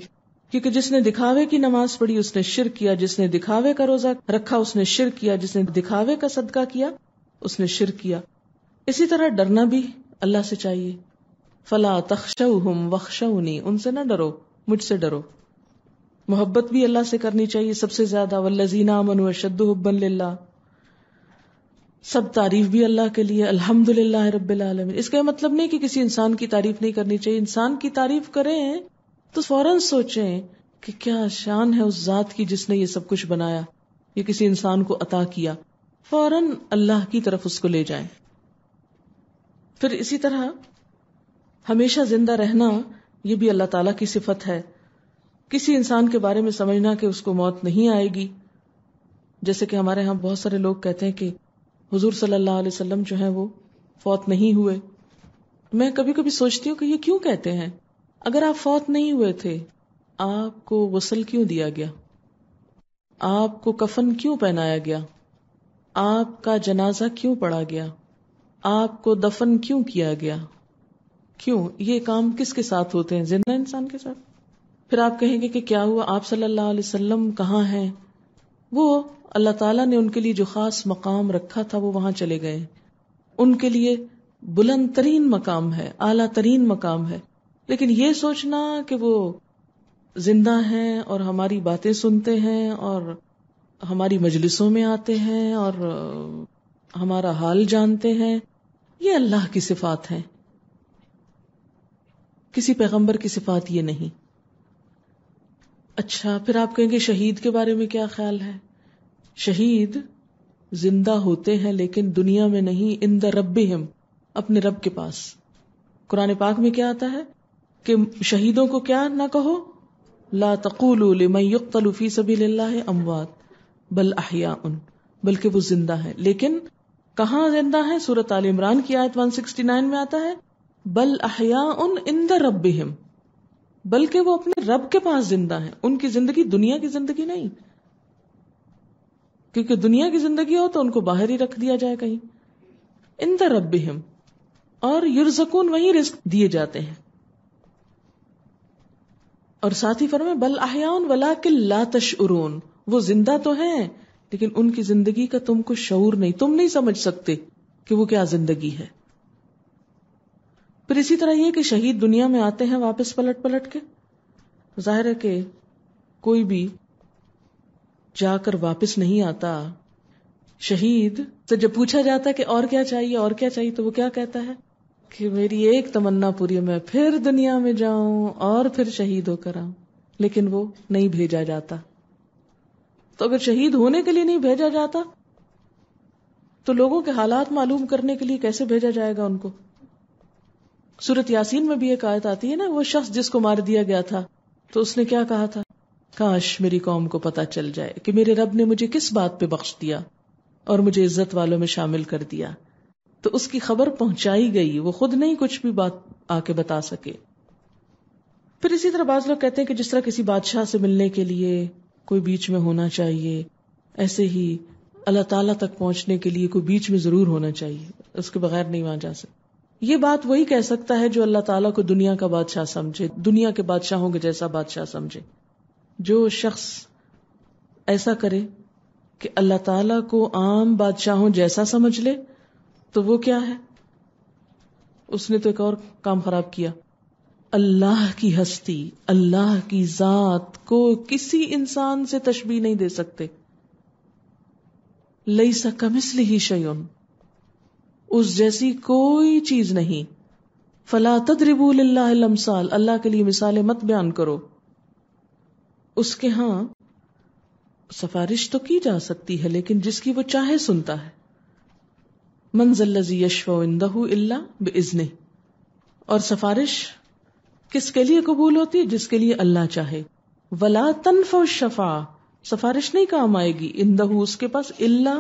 کیونکہ جس نے دکھاوے کی نماز پڑھی اس نے شرک کیا، جس نے دکھاوے کا روزہ رکھا اس نے شرک کیا، جس نے دکھاوے کا صدقہ کیا اس نے شرک کیا. اسی طرح ڈرنا بھی اللہ سے چاہیے. فلا تخشوہم واخشونی، ان سے نہ ڈرو، مجھ سے ڈرو. محبت بھی اللہ سے کرنی چاہیے سب سے زیادہ. والذین آمنوا اشد حبا للہ. سب تعریف بھی اللہ کے لیے، الحمدللہ رب العالمین. اس کا مطلب نہیں کہ کسی انسان کی تعریف نہیں کرنی چاہیے. انسان کی تعریف کریں تو فوراً سوچیں کہ کیا شان ہے اس ذات کی جس نے یہ سب کچھ بنایا، یہ کسی انسان کو عطا کیا. فوراً اللہ کی طرف اس کو لے جائیں. پھر اسی طرح ہمیشہ زندہ رہنا یہ بھی اللہ تعالیٰ کی صفت ہے. کسی انسان کے بارے میں سمجھنا کہ اس کو موت نہیں آئے گی، جیسے کہ ہمارے ہاں بہت سارے لوگ کہتے ہیں کہ حضور صلی اللہ علیہ وسلم جو ہیں وہ فوت نہیں ہوئے. میں کبھی کبھی سوچتی ہوں کہ یہ کیوں کہتے ہیں؟ اگر آپ فوت نہیں ہوئے تھے، آپ کو غسل کیوں دیا گیا؟ آپ کو کفن کیوں پہنایا گیا؟ آپ کا جنازہ کیوں پڑھا گیا؟ آپ کو دفن کیوں کیا گیا؟ کیوں؟ یہ کام کس کے ساتھ ہوتے ہیں؟ زندہ انسان کے ساتھ. پھر آپ کہیں گے کہ کیا ہوا، آپ صلی اللہ علیہ وسلم کہاں ہیں؟ وہ اللہ تعالیٰ نے ان کے لیے جو خاص مقام رکھا تھا وہ وہاں چلے گئے. ان کے لیے بلند ترین مقام ہے، اعلیٰ ترین مقام ہے. لیکن یہ سوچنا کہ وہ زندہ ہیں اور ہماری باتیں سنتے ہیں اور ہماری مجلسوں میں آتے ہیں اور ہمارا حال جانتے ہیں، یہ اللہ کی صفات ہیں، کسی پیغمبر کی صفات یہ نہیں. اچھا، پھر آپ کہیں گے شہید کے بارے میں کیا خیال ہے؟ شہید زندہ ہوتے ہیں لیکن دنیا میں نہیں، عند ربہم، اپنے رب کے پاس. قرآن پاک میں کیا آتا ہے کہ شہیدوں کو کیا نہ کہو، لا تقولوا لمن يقتل فی سبیل اللہ اموات بل احیاء، بلکہ وہ زندہ ہیں. لیکن کہاں زندہ ہیں؟ سورۃ آل عمران کی آیت 169 میں آتا ہے بل احیاء عند ربہم، بلکہ وہ اپنے رب کے پاس زندہ ہیں. ان کی زندگی دنیا کی زندگی نہیں، کیونکہ دنیا کی زندگی ہو تو ان کو باہر ہی رکھ دیا جائے کہیں. عند ربہم، اور یرزقون، وہی رزق دیے جاتے ہیں. اور ساتھ ہی فرمائے بل احیاء ولکن لا تشعرون، وہ زندہ تو ہیں لیکن ان کی زندگی کا تم کو شعور نہیں، تم نہیں سمجھ سکتے کہ وہ کیا زندگی ہے. پھر اسی طرح یہ کہ شہید دنیا میں آتے ہیں واپس پلٹ پلٹ کے. ظاہر ہے کہ کوئی بھی جا کر واپس نہیں آتا. شہید سے جب پوچھا جاتا ہے کہ اور کیا چاہیے اور کیا چاہیے، تو وہ کیا کہتا ہے کہ میری ایک تمنا پوری ہے، میں پھر دنیا میں جاؤں اور پھر شہید ہو کر آؤں. لیکن وہ نہیں بھیجا جاتا. تو اگر شہید ہونے کے لیے نہیں بھیجا جاتا تو لوگوں کے حالات معلوم کرنے کے لیے کیسے بھیجا جائے گا ان کو؟ سورۃ یاسین میں بھی ایک آیت آتی ہے نا، وہ شخص جس کو مار دیا گیا تھا تو اس نے کیا کہا تھا، کاش میری قوم کو پتا چل جائے کہ میرے رب نے مجھے کس بات پہ بخش دیا اور مجھے عزت والوں میں شامل کر دیا. تو اس کی خبر پہنچائی گئی، وہ خود نہیں کچھ بھی بات آ کے بتا سکے. پھر اسی طرح بعض لوگ کہتے ہیں کہ جس طرح کسی بادشاہ سے ملنے کے لیے کوئی بیچ میں ہونا چاہیے، ایسے ہی اللہ تعالیٰ تک پہنچنے کے لیے کوئی بیچ میں ضرور ہونا چاہیے، اس کے بغیر نہیں وہاں جا سکتے. یہ بات وہی کہہ سکتا ہے جو اللہ تعالیٰ کو دنیا کا بادشاہ سمجھے، دنیا کے بادشاہوں کے جیسا بادشاہ سمجھے. جو شخص ایسا کرے کہ اللہ تعالیٰ کو عام بادشاہوں جیسا سمجھ لے تو وہ کیا ہے؟ اس نے تو ایک اور کام خراب کیا. اللہ کی ہستی، اللہ کی ذات کو کسی انسان سے تشبیہ نہیں دے سکتے. لیس کمثلہ شیء، اس جیسی کوئی چیز نہیں. فلا تضربوا للہ الامثال، اللہ کے لیے مثالیں مت بیان کرو. اس کے ہاں سفارش تو کی جا سکتی ہے لیکن جس کی وہ چاہے سنتا ہے. من ذا الذی یشفع عندہ الا باذنہ. اور سفارش کس کے لیے قبول ہوتی ہے؟ جس کے لیے اللہ چاہے. ولا تنفع الشفاعہ، سفارش نہیں کام آئے گی عندہ اس کے پاس، الا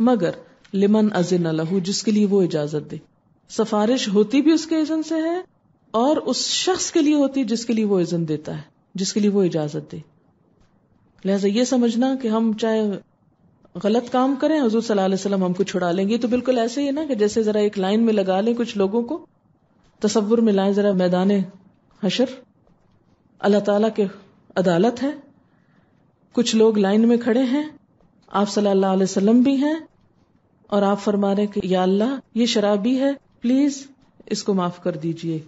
مگر لمن اذن لہ، جس کے لیے وہ اجازت دے. سفارش ہوتی بھی اس کے اذن سے ہے اور اس شخص کے لیے ہوتی جس کے لیے وہ اذن دیتا ہے، جس کے لیے وہ اجازت دے. لہٰذا یہ سمجھنا کہ ہم چاہے غلط کام کریں حضور صلی اللہ علیہ وسلم ہم کو چھڑا لیں گے، تو بالکل ایسے ہی نا کہ جیسے ذرا ایک لائن میں لگا لیں کچھ لوگوں کو، تصور میں لائیں ذرا میدان حشر، اللہ تعالیٰ کے عدالت ہے، کچھ لوگ لائن میں کھڑے ہیں، آپ صلی اللہ علیہ وسلم بھی ہیں، اور آپ فرما رہے کہ یا اللہ یہ شرابی ہے، پلیز اس کو معاف کر دیجئے،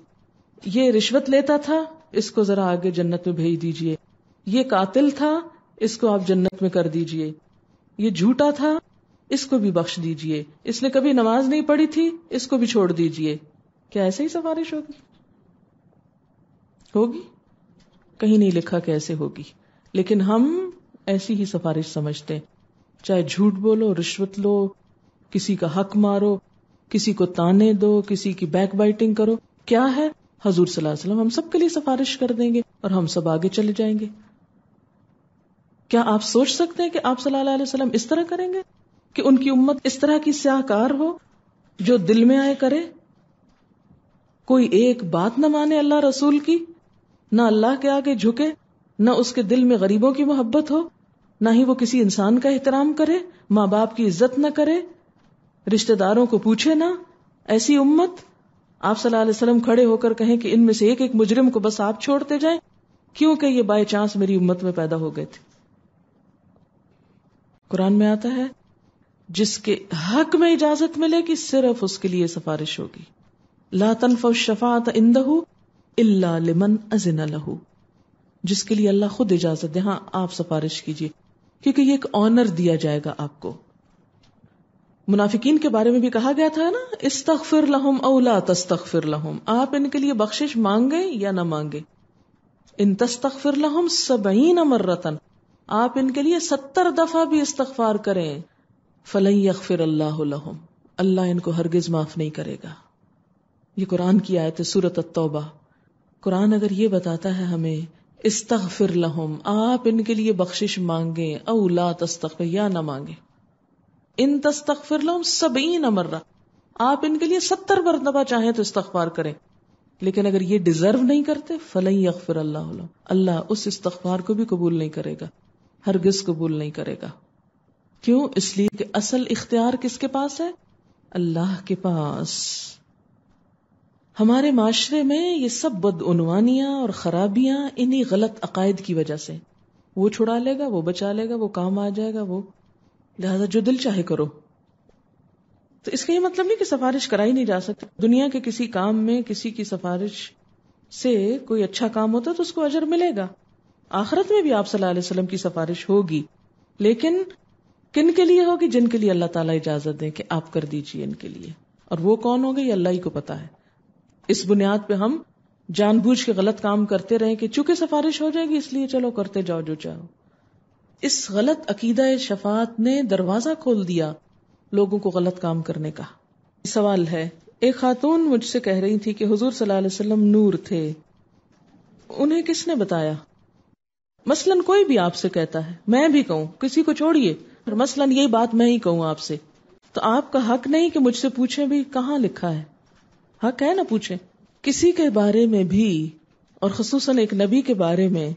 یہ رشوت لیتا تھا، اس کو ذرا آگے جنت میں بھیج دیجئے، یہ قاتل تھا، اس کو آپ جنت میں کر دیجئے، یہ جھوٹا تھا، اس کو بھی بخش دیجئے، اس نے کبھی نماز نہیں پڑھی تھی، اس کو بھی چھوڑ دیجئے. کیا ایسے ہی سفارش ہوگی؟ ہوگی؟ کہیں نہیں لکھا کہ ایسے ہوگی، لیکن ہم ایسی ہی سفارش سمجھتے ہیں. چاہے جھوٹ بولو، رشوت لو، کسی کا حق مارو، کسی کو تانے دو، کسی کی بیک بائٹنگ کرو، کیا ہے؟ حضور صلی اللہ علیہ وسلم ہم سب کے لیے سفارش کر دیں گے اور ہم سب آگے چلے جائیں گے. کیا آپ سوچ سکتے ہیں کہ آپ صلی اللہ علیہ وسلم اس طرح کریں گے کہ ان کی امت اس طرح کی سیاہ کار ہو، جو دل میں آئے کرے، کوئی ایک بات نہ مانے اللہ رسول کی، نہ اللہ کے آگے جھکے، نہ اس کے دل میں غریبوں کی محبت ہو، نہ ہی وہ کسی انسان کا احترام کرے، ماں باپ کی عزت نہ کرے، رشتہ داروں کو پوچھے نہ. ایسی امت آپ صلی اللہ علیہ وسلم کھڑے ہو کر کہیں کہ ان میں سے ایک ایک مجرم کو بس آپ چھوڑتے جائیں کیونکہ یہ بائی چانس میری امت میں پیدا ہو گئے تھے. قرآن میں آتا ہے جس کے حق میں اجازت ملے گی صرف اس کے لیے سفارش ہوگی. لا تنفع الشفاعۃ عندہ الا لمن اذن لہ، جس کے لیے اللہ خود اجازت دے، ہاں آپ سفارش کیجیے، کیونکہ یہ ایک آنر دیا جائے گا آپ کو. منافقین کے بارے میں بھی کہا گیا تھا نا، استغفر لہم او لا تستغفر لہم، آپ ان کے لیے بخشش مانگیں یا نہ مانگیں. ان تستغفر لہم 70 مرۃ، آپ ان کے لیے 70 دفعہ بھی استغفار کریں، فلن یغفر اللہ لہم، اللہ ان کو ہرگز معاف نہیں کرے گا. یہ قرآن کی آیت ہے سورۃ التوبہ. قرآن اگر یہ بتاتا ہے ہمیں استغفر لہم، آپ ان کے لیے بخشش مانگیں، او لا تستغفر، یا نہ مانگیں، ان تستغفر لہم 70 مرہ، آپ ان کے لیے 70 مرتبہ چاہیں تو استغفار کریں، لیکن اگر یہ ڈیزرو نہیں کرتے فلن یغفر اللہ لہم، اللہ اس استغفار کو بھی قبول نہیں کرے گا، ہرگز قبول نہیں کرے گا. کیوں؟ اس لیے کہ اصل اختیار کس کے پاس ہے؟ اللہ کے پاس. ہمارے معاشرے میں یہ سب بدعنوانیاں اور خرابیاں انہی غلط عقائد کی وجہ سے. وہ چھڑا لے گا، وہ بچا لے گا، وہ کام آ جائے گا، وہ لہذا جو دل چاہے کرو. تو اس کا یہ مطلب نہیں کہ سفارش کرائی نہیں جا سکتی. دنیا کے کسی کام میں کسی کی سفارش سے کوئی اچھا کام ہوتا تو اس کو اجر ملے گا. آخرت میں بھی آپ صلی اللہ علیہ وسلم کی سفارش ہوگی، لیکن کن کے لیے ہوگی؟ جن کے لیے اللہ تعالیٰ اجازت دیں کہ آپ کر دیجئے ان کے لیے. اور وہ کون ہوگے یہ اللہ ہی کو پتا ہے. اس بنیاد پہ ہم جان بوجھ کے غلط کام کرتے رہیں کہ چونکہ سفارش ہو جائے گی اس لیے چلو کرتے جاؤ جو چاہو. اس غلط عقیدہ شفاعت نے دروازہ کھول دیا لوگوں کو غلط کام کرنے کا. سوال ہے، ایک خاتون مجھ سے کہہ رہی تھی کہ حضور صلی اللہ علیہ وسلم نور تھے، انہیں کس نے بتایا؟ مثلاً کوئی بھی آپ سے کہتا ہے، میں بھی کہوں، کسی کو چھوڑیے، مثلاً یہی بات میں ہی کہوں آپ سے، تو آپ کا حق نہیں کہ مجھ سے پوچھیں بھی کہاں لکھا ہے. حق ہے نا پوچھیں. کسی کے بارے میں بھی اور خصوصاً ایک نبی کے بارے میں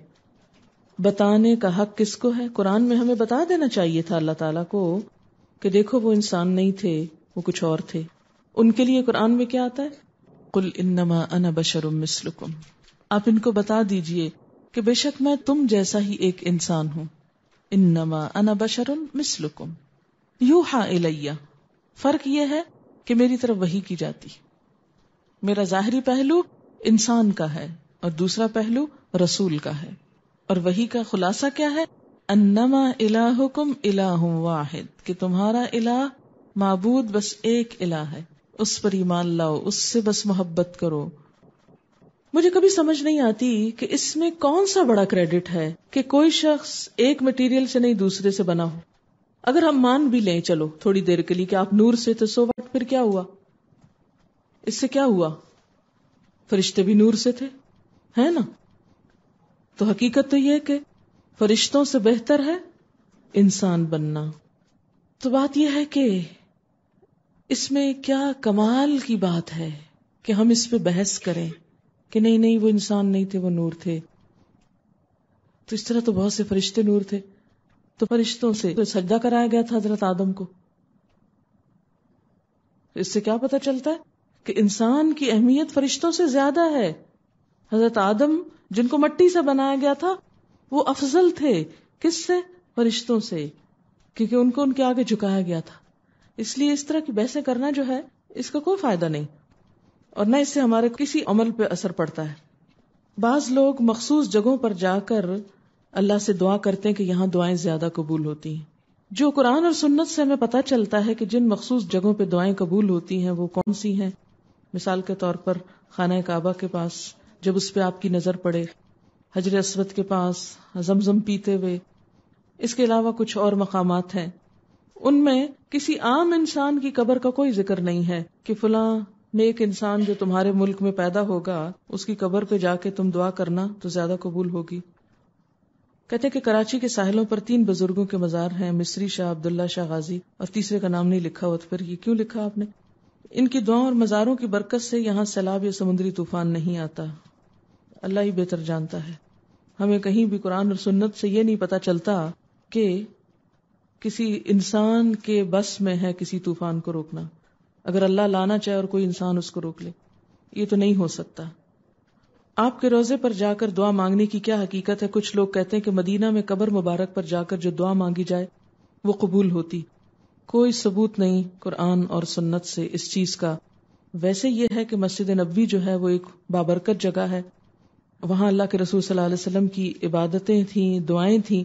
بتانے کا حق کس کو ہے؟ قرآن میں ہمیں بتا دینا چاہیے تھا اللہ تعالیٰ کو کہ دیکھو وہ انسان نہیں تھے، وہ کچھ اور تھے. ان کے لیے قرآن میں کیا آتا ہے؟ قل انما انا بشر مثلکم. آپ ان کو بتا دیجئے کہ بے شک میں تم جیسا ہی ایک انسان ہوں. انما انا بشر مثلکم یوحا الی. فرق یہ ہے کہ میری طرف وحی کی جاتی. میرا ظاہری پہلو انسان کا ہے اور دوسرا پہلو رسول کا ہے. اور وحی کا خلاصہ کیا ہے؟ انما الہکم الہ واحد، کہ تمہارا الہ معبود بس ایک الہ ہے، اس پر ایمان لاؤ، اس سے بس محبت کرو. مجھے کبھی سمجھ نہیں آتی کہ اس میں کون سا بڑا کریڈٹ ہے کہ کوئی شخص ایک مٹیریل سے نہیں دوسرے سے بنا ہو. اگر ہم مان بھی لیں چلو تھوڑی دیر کے لیے کہ آپ نور سے تھے، سو واٹ، پھر کیا ہوا؟ اس سے کیا ہوا؟ فرشتے بھی نور سے تھے، ہے نا؟ تو حقیقت تو یہ کہ فرشتوں سے بہتر ہے انسان بننا. تو بات یہ ہے کہ اس میں کیا کمال کی بات ہے کہ ہم اس پہ بحث کریں کہ نہیں وہ انسان نہیں تھے، وہ نور تھے. تو اس طرح تو بہت سے فرشتے نور تھے. تو فرشتوں سے سجدہ کرایا گیا تھا حضرت آدم کو. اس سے کیا پتہ چلتا ہے کہ انسان کی اہمیت فرشتوں سے زیادہ ہے. حضرت آدم جن کو مٹی سے بنایا گیا تھا وہ افضل تھے. کس سے؟ فرشتوں سے، کیونکہ ان کو ان کے آگے جھکایا گیا تھا. اس لیے اس طرح کی بحثیں کرنا جو ہے اس کا کوئی فائدہ نہیں، اور نہ اس سے ہمارے کسی عمل پہ اثر پڑتا ہے. بعض لوگ مخصوص جگہوں پر جا کر اللہ سے دعا کرتے ہیں کہ یہاں دعائیں زیادہ قبول ہوتی ہیں. جو قرآن اور سنت سے ہمیں پتہ چلتا ہے کہ جن مخصوص جگہوں پہ دعائیں قبول ہوتی ہیں وہ کون سی ہیں. مثال کے طور پر خانہ کعبہ کے پاس جب اس پہ آپ کی نظر پڑے، حجر اسود کے پاس زمزم پیتے ہوئے. اس کے علاوہ کچھ اور مقامات ہیں، ان میں کسی عام انسان کی قبر کا کوئی ذکر نہیں ہے کہ فلاں نیک انسان جو تمہارے ملک میں پیدا ہوگا اس کی قبر پہ جا کے تم دعا کرنا تو زیادہ قبول ہوگی. کہتے ہیں کہ کراچی کے ساحلوں پر 3 بزرگوں کے مزار ہیں، مصری شاہ عبداللہ شاہ غازی، اور تیسرے کا نام نہیں لکھا ہوا. تو پھر یہ کیوں لکھا آپ نے؟ ان کی دعاؤں اور مزاروں کی برکت سے یہاں سیلاب یا سمندری طوفان نہیں آتا. اللہ ہی بہتر جانتا ہے. ہمیں کہیں بھی قرآن اور سنت سے یہ نہیں پتا چلتا کہ کسی انسان کے بس میں ہے کسی طوفان کو روکنا. اگر اللہ لانا چاہے اور کوئی انسان اس کو روک لے، یہ تو نہیں ہو سکتا. آپ کے روزے پر جا کر دعا مانگنے کی کیا حقیقت ہے؟ کچھ لوگ کہتے ہیں کہ مدینہ میں قبر مبارک پر جا کر جو دعا مانگی جائے وہ قبول ہوتی. کوئی ثبوت نہیں قرآن اور سنت سے اس چیز کا. ویسے یہ ہے کہ مسجد نبوی جو ہے وہ ایک بابرکت جگہ ہے، وہاں اللہ کے رسول صلی اللہ علیہ وسلم کی عبادتیں تھیں، دعائیں تھیں.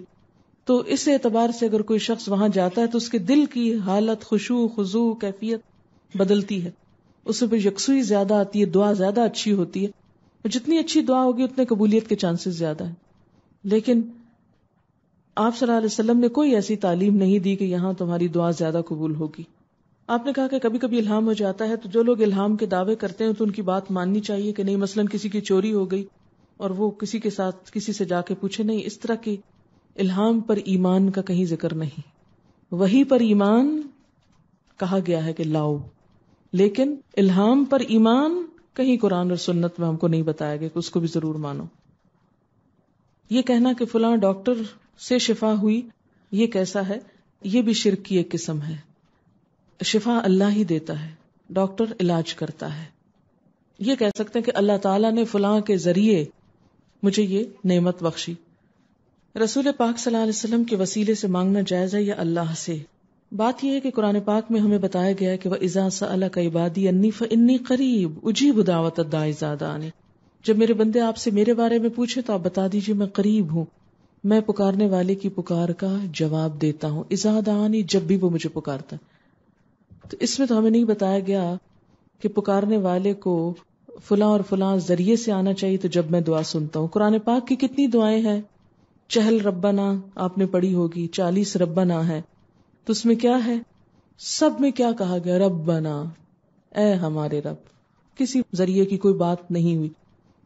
تو اس اعتبار سے اگر کوئی شخص وہاں جاتا ہے تو اس کے دل کی حالت، خشوع خضوع، کیفیت بدلتی ہے، اس میں یکسوئی زیادہ آتی ہے، دعا زیادہ اچھی ہوتی ہے. جتنی اچھی دعا ہوگی اتنے قبولیت کے چانسز زیادہ ہیں. لیکن آپ صلی اللہ علیہ وسلم نے کوئی ایسی تعلیم نہیں دی کہ یہاں تمہاری دعا زیادہ قبول ہوگی. آپ نے کہا کہ کبھی کبھی الہام ہو جاتا ہے، تو جو لوگ الہام کے دعوے کرتے ہیں تو ان کی بات ماننی چاہیے کہ نہیں. مثلا کسی کی چوری ہو گئی اور وہ کسی کے ساتھ کسی سے جا کے پوچھے، نہیں. اس طرح کی الہام پر ایمان کا کہیں ذکر نہیں. وحی پر ایمان کہا گیا ہے کہ لاؤ، لیکن الہام پر ایمان کہیں قرآن اور سنت میں ہم کو نہیں بتایا گیا کہ اس کو بھی ضرور مانو. یہ کہنا کہ فلاں ڈاکٹر سے شفا ہوئی، یہ کیسا ہے؟ یہ بھی شرک کی ایک قسم ہے. شفا اللہ ہی دیتا ہے، ڈاکٹر علاج کرتا ہے. یہ کہہ سکتے ہیں کہ اللہ تعالیٰ نے فلاں کے ذریعے مجھے یہ نعمت بخشی. رسول پاک صلی اللہ علیہ وسلم کے وسیلے سے مانگنا جائز ہے یا اللہ سے؟ بات یہ ہے کہ قرآن پاک میں ہمیں بتایا گیا ہے کہ وَإِذَا سَأَلَكَ عِبَادِي أَنِّي فَإِنِّي قَرِيبٌ أُجِيبُ دَعْوَةَ الدَّاعِ إِذَا دَعَانِ. جب میرے بندے آپ سے میرے بارے میں پوچھے تو آپ بتا دیجئے میں قریب ہوں، میں پکارنے والے کی پکار کا جواب دیتا ہوں. إِذَا دَعَانِ، جب بھی وہ مجھے پکارتا. تو اس میں تو ہمیں نہیں بتایا گیا کہ پکارنے والے کو فلاں اور فلاں ذریعے سے آنا چاہیے تو جب میں دعا سنتا ہوں. قرآن پاک کی کتنی دعائیں ہیں؟ 40 ربنا آپ نے پڑھی ہوگی، 40 ربنا ہے. تو اس میں کیا ہے؟ سب میں کیا کہا گیا؟ ربنا، اے ہمارے رب. کسی ذریعے کی کوئی بات نہیں ہوئی.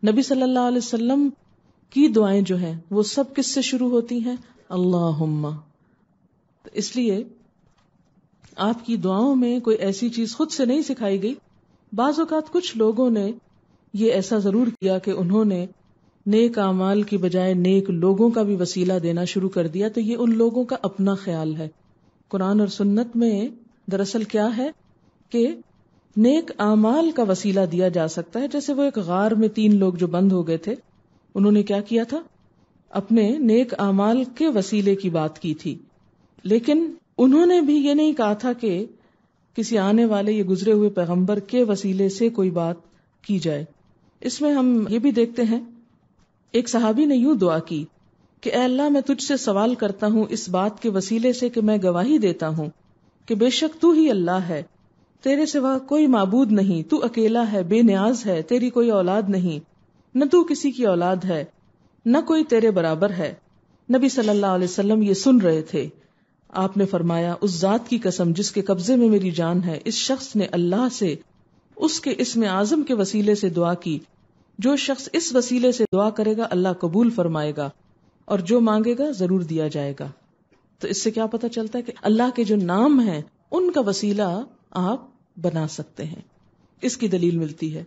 نبی صلی اللہ علیہ وسلم کی دعائیں جو ہیں وہ سب کس سے شروع ہوتی ہیں؟ اللہم. اس لیے آپ کی دعاؤں میں کوئی ایسی چیز خود سے نہیں سکھائی گئی. بعض اوقات کچھ لوگوں نے یہ ایسا ضرور کیا کہ انہوں نے نیک اعمال کی بجائے نیک لوگوں کا بھی وسیلہ دینا شروع کر دیا. تو یہ ان لوگوں کا اپنا خیال ہے. قرآن اور سنت میں دراصل کیا ہے کہ نیک اعمال کا وسیلہ دیا جا سکتا ہے. جیسے وہ ایک غار میں 3 لوگ جو بند ہو گئے تھے، انہوں نے کیا کیا تھا؟ اپنے نیک اعمال کے وسیلے کی بات کی تھی. لیکن انہوں نے بھی یہ نہیں کہا تھا کہ کسی آنے والے یا گزرے ہوئے پیغمبر کے وسیلے سے کوئی بات کی جائے. اس میں ہم یہ بھی دیکھتے ہیں، ایک صحابی نے یوں دعا کی کہ اے اللہ، میں تجھ سے سوال کرتا ہوں اس بات کے وسیلے سے کہ میں گواہی دیتا ہوں کہ بے شک تو ہی اللہ ہے، تیرے سوا کوئی معبود نہیں، تو اکیلا ہے، بے نیاز ہے، تیری کوئی اولاد نہیں، نہ تو کسی کی اولاد ہے، نہ کوئی تیرے برابر ہے. نبی صلی اللہ علیہ وسلم یہ سن رہے تھے. آپ نے فرمایا، اس ذات کی قسم جس کے قبضے میں میری جان ہے، اس شخص نے اللہ سے اس کے اسم اعظم کے وسیلے سے دعا کی. جو شخص اس وسیلے سے دعا کرے گا اللہ قبول فرمائے گا، اور جو مانگے گا ضرور دیا جائے گا. تو اس سے کیا پتہ چلتا ہے کہ اللہ کے جو نام ہیں ان کا وسیلہ آپ بنا سکتے ہیں. اس کی دلیل ملتی ہے.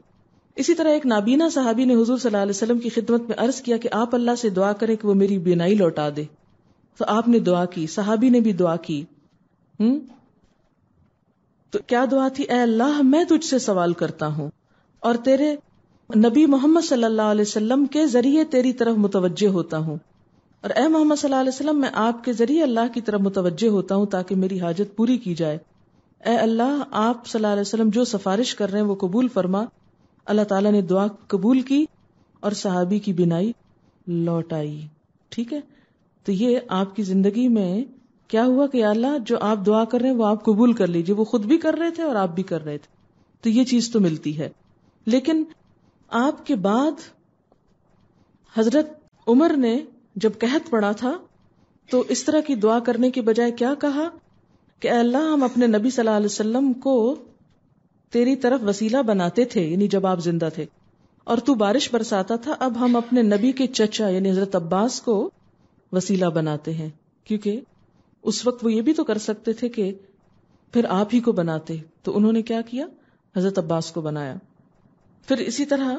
اسی طرح ایک نابینا صحابی نے حضور صلی اللہ علیہ وسلم کی خدمت میں عرض کیا کہ آپ اللہ سے دعا کریں کہ وہ میری بینائی لوٹا دے. تو آپ نے دعا کی، صحابی نے بھی دعا کی. تو کیا دعا تھی؟ اے اللہ، میں تجھ سے سوال کرتا ہوں اور تیرے نبی محمد صلی اللہ علیہ وسلم کے ذریعے تیری طرف متوجہ ہوتا ہوں، اور اے محمد صلی اللہ علیہ وسلم، میں آپ کے ذریعے اللہ کی طرف متوجہ ہوتا ہوں تاکہ میری حاجت پوری کی جائے. اے اللہ، آپ صلی اللہ علیہ وسلم جو سفارش کر رہے ہیں وہ قبول فرما. اللہ تعالیٰ نے دعا قبول کی اور صحابی کی بینائی لوٹ آئی. ٹھیک ہے، تو یہ آپ کی زندگی میں کیا ہوا کہ یا اللہ، جو آپ دعا کر رہے ہیں وہ آپ قبول کر لیجئے. وہ خود بھی کر رہے تھے اور آپ بھی کر رہے تھے، تو یہ چیز تو ملتی ہے. لیکن آپ کے بعد حضرت عمر نے جب قحط پڑا تھا تو اس طرح کی دعا کرنے کی بجائے کیا کہا کہ اے اللہ، ہم اپنے نبی صلی اللہ علیہ وسلم کو تیری طرف وسیلہ بناتے تھے، یعنی جب آپ زندہ تھے، اور تو بارش برساتا تھا. اب ہم اپنے نبی کے چچا یعنی حضرت عباس کو وسیلہ بناتے ہیں، کیونکہ اس وقت وہ یہ بھی تو کر سکتے تھے کہ پھر آپ ہی کو بناتے. تو انہوں نے کیا کیا؟ حضرت عباس کو بنایا. پھر اسی طرح